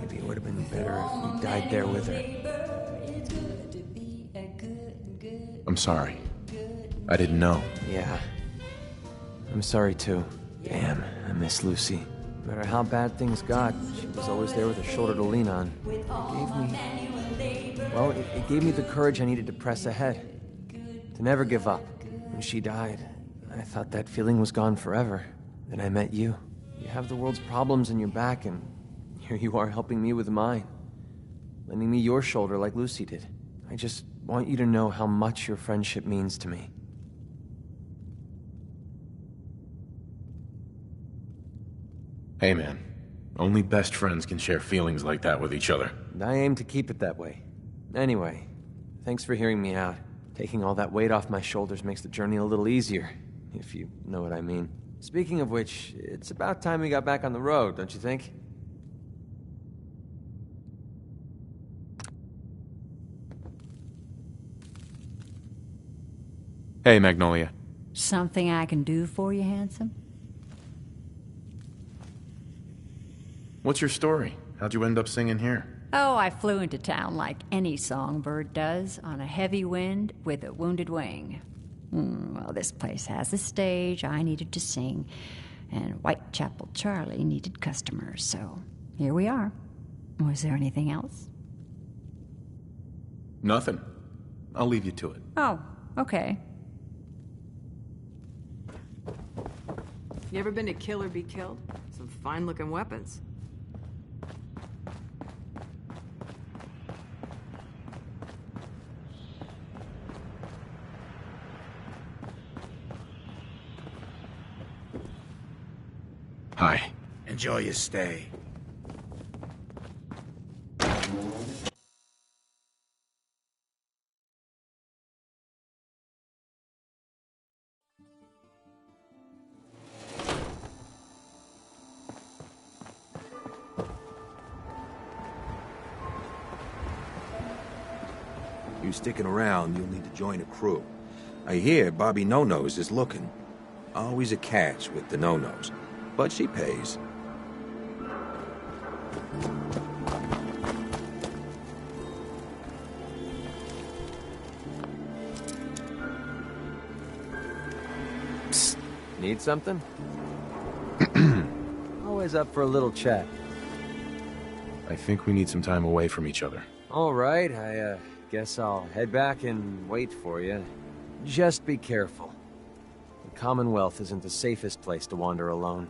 Maybe it would have been better if we died there with her. I'm sorry. I didn't know. Yeah. I'm sorry too. Damn, I miss Lucy. No matter how bad things got, she was always there with a shoulder to lean on. It gave me the courage I needed to press ahead. To never give up. When she died, I thought that feeling was gone forever. Then I met you. You have the world's problems in your back, and here you are helping me with mine. Lending me your shoulder like Lucy did. I just want you to know how much your friendship means to me. Hey man, only best friends can share feelings like that with each other. And I aim to keep it that way. Anyway, thanks for hearing me out. Taking all that weight off my shoulders makes the journey a little easier. if you know what I mean. Speaking of which, it's about time we got back on the road, don't you think? Hey, Magnolia. Something I can do for you, handsome? What's your story? How'd you end up singing here? Oh, I flew into town like any songbird does, on a heavy wind with a wounded wing. Well, this place has a stage I needed to sing, and Whitechapel Charlie needed customers, so here we are. Was there anything else? Nothing. I'll leave you to it. Oh, okay. You ever been to Kill or Be Killed? Some fine-looking weapons. Hi. Enjoy your stay. You sticking around, you'll need to join a crew. I hear Bobby No-Nose is looking. Always a catch with the No-Nose, but she pays. Psst. Need something? Always up for a little chat. I think we need some time away from each other. All right, I guess I'll head back and wait for you. Just be careful. The Commonwealth isn't the safest place to wander alone.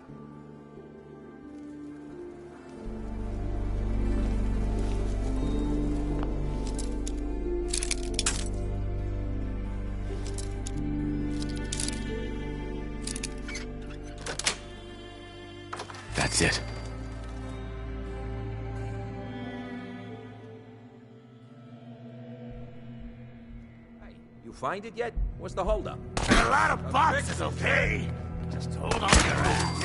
That's it. You find it yet? What's the holdup? A lot of boxes, okay? Just hold on to your ass.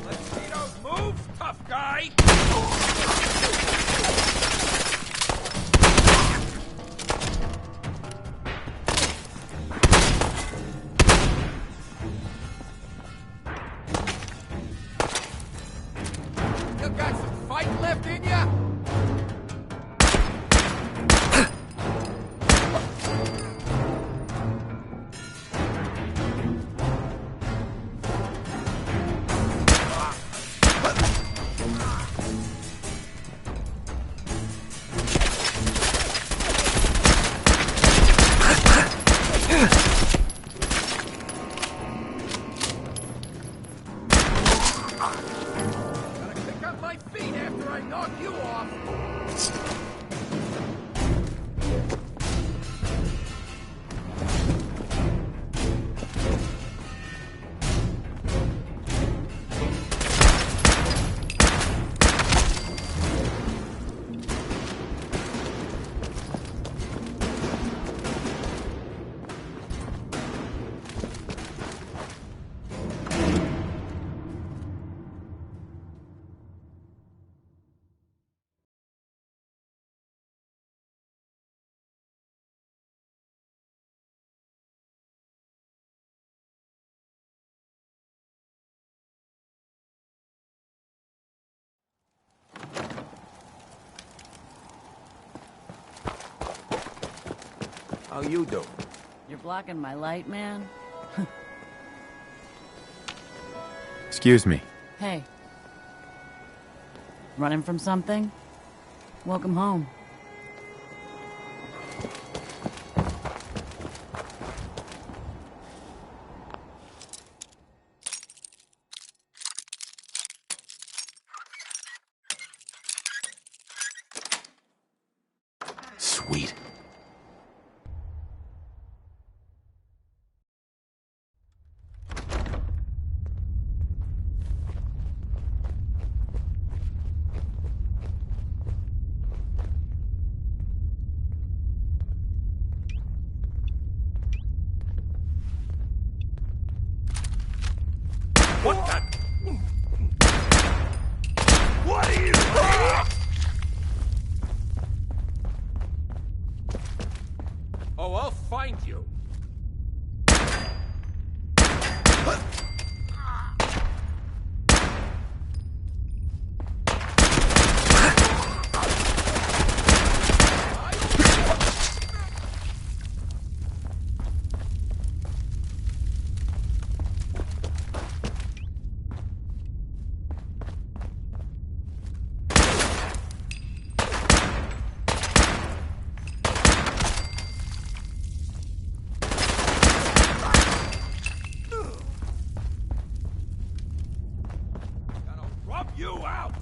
Let's see those moves, tough guy! You got some fight left in ya? Gotta pick up my feet after I knock you off. How you doing? You're blocking my light, man? Excuse me. Hey. Running from something? Welcome home. Sweet. What the? What are you? Oh, I'll find you. Rub you out!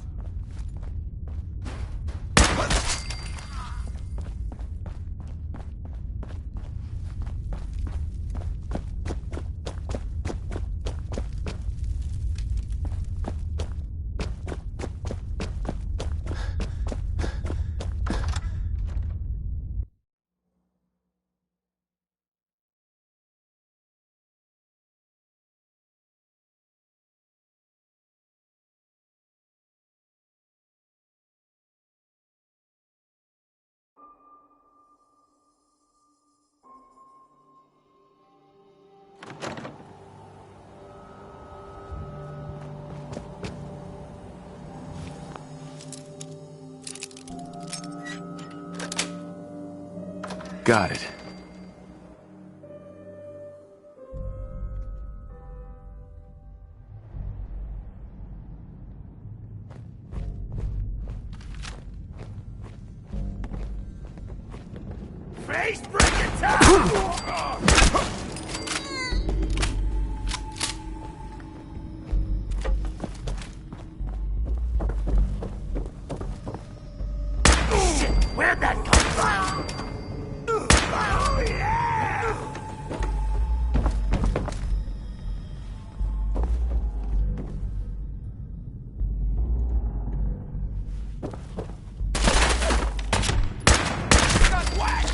Got it. Face break attack! Shit, where'd that come from? Oh, yeah! Got whacked!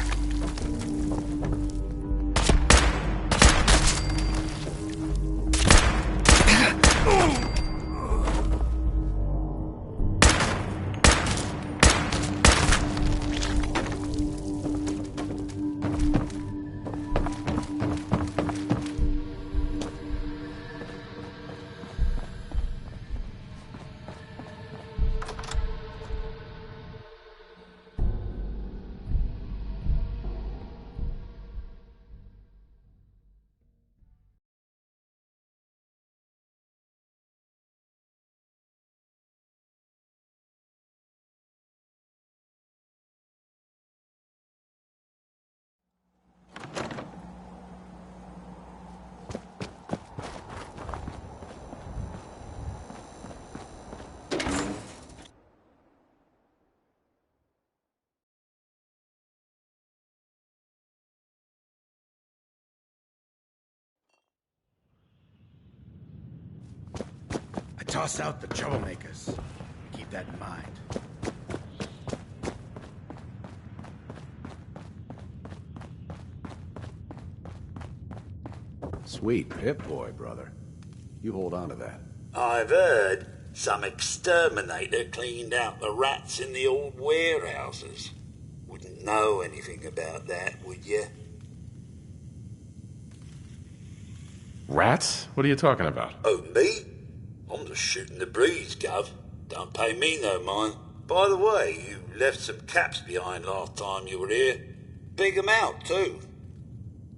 I toss out the troublemakers. Keep that in mind. Sweet Pip-Boy, brother. You hold on to that. I've heard some exterminator cleaned out the rats in the old warehouses. Wouldn't know anything about that, would you? Rats? What are you talking about? Oh, me? I'm just shooting the breeze, Gov. Don't pay me no mind. By the way, you left some caps behind last time you were here. Big 'em out, too.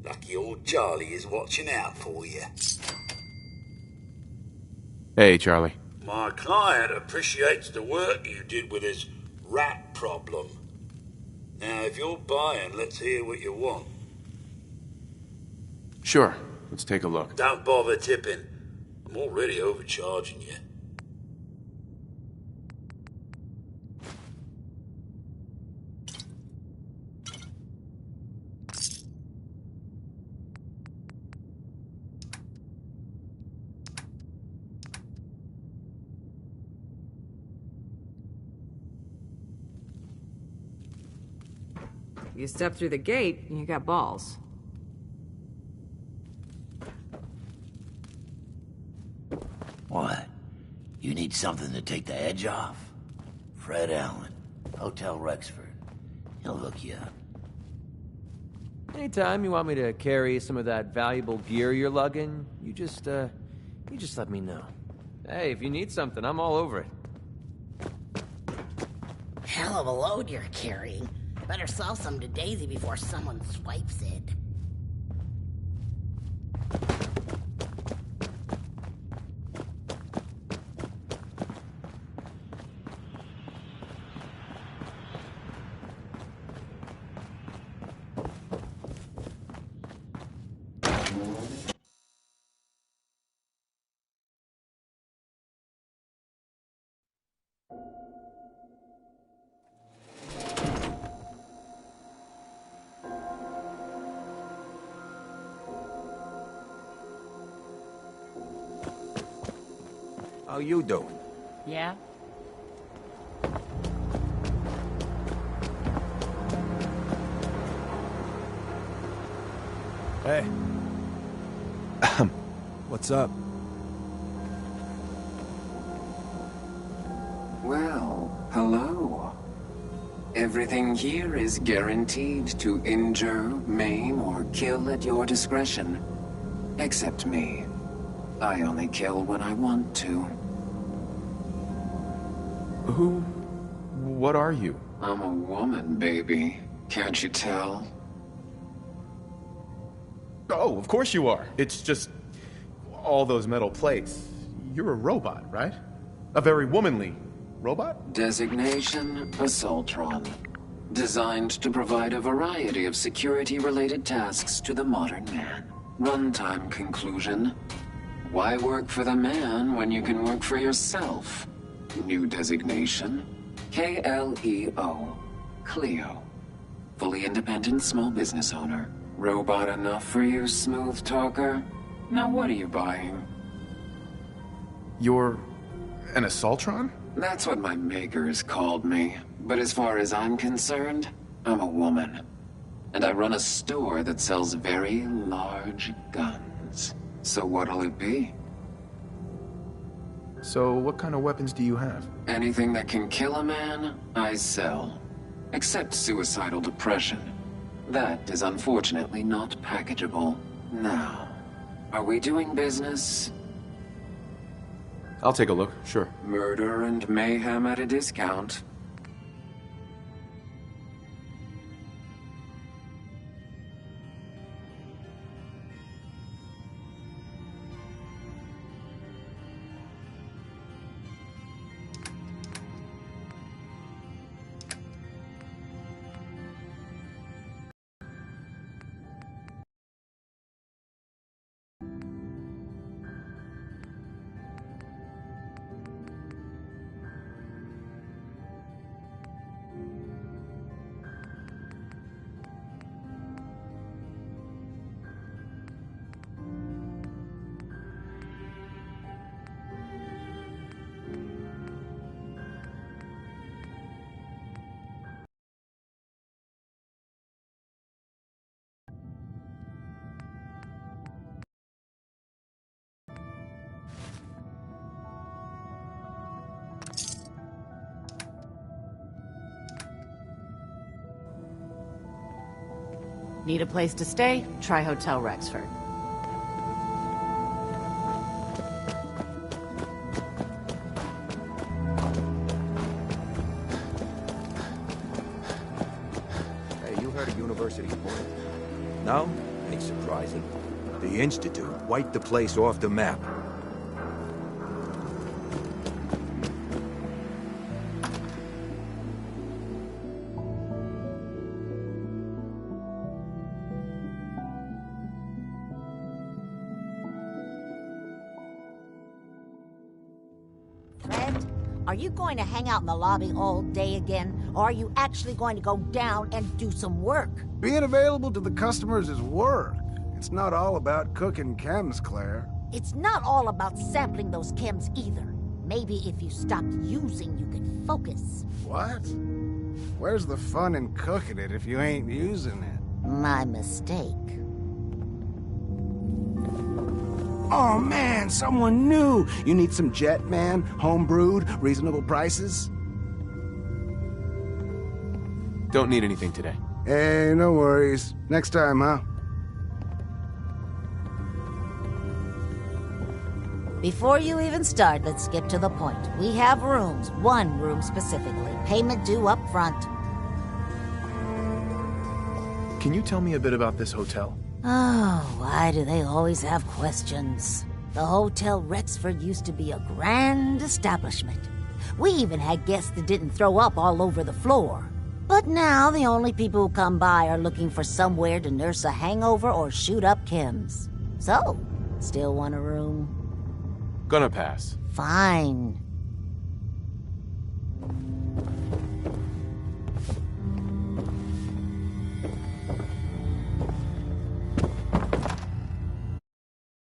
Lucky old Charlie is watching out for you. Hey, Charlie. My client appreciates the work you did with his rat problem. Now, if you're buying, let's hear what you want. Sure. Let's take a look. Don't bother tipping. I'm already overcharging you. You step through the gate, and you got balls. Need something to take the edge off? Fred Allen, Hotel Rexford. He'll hook you up. Anytime you want me to carry some of that valuable gear you're lugging, you just let me know. Hey, if you need something, I'm all over it. Hell of a load you're carrying. Better sell some to Daisy before someone swipes it. How you doing? Yeah? Hey. What's up? Well, hello. Everything here is guaranteed to injure, maim, or kill at your discretion. Except me. I only kill when I want to. What are you? I'm a woman, baby. Can't you tell? Oh, of course you are. It's just all those metal plates. You're a robot, right? A very womanly robot? Designation, Assaultron. Designed to provide a variety of security-related tasks to the modern man. Runtime conclusion. Why work for the man when you can work for yourself? New designation. KLEO. Cleo. Fully independent small business owner. Robot enough for you, smooth talker? Now what are you buying? You're an Assaultron? That's what my makers called me. But as far as I'm concerned, I'm a woman. And I run a store that sells very large guns. So what'll it be? So what kind of weapons do you have? Anything that can kill a man, I sell. Except suicidal depression. That is unfortunately not packageable. Now, are we doing business? I'll take a look, sure. Murder and mayhem at a discount. Need a place to stay? Try Hotel Rexford. Hey, you heard of University Point? No? Ain't surprising. The Institute wiped the place off the map. Are you going to hang out in the lobby all day again? Or are you actually going to go down and do some work? Being available to the customers is work. It's not all about cooking chems, Claire. It's not all about sampling those chems either. Maybe if you stopped using, you could focus. What? Where's the fun in cooking it if you ain't using it? My mistake. Oh man, someone new! You need some jet, man? Home brewed, reasonable prices? Don't need anything today. Hey, no worries. Next time, huh? Before you even start, let's skip to the point. We have rooms, one room specifically. Payment due up front. Can you tell me a bit about this hotel? Oh, why do they always have questions? The Hotel Rexford used to be a grand establishment. We even had guests that didn't throw up all over the floor. But now the only people who come by are looking for somewhere to nurse a hangover or shoot up chems. So, still want a room? Gonna pass. Fine.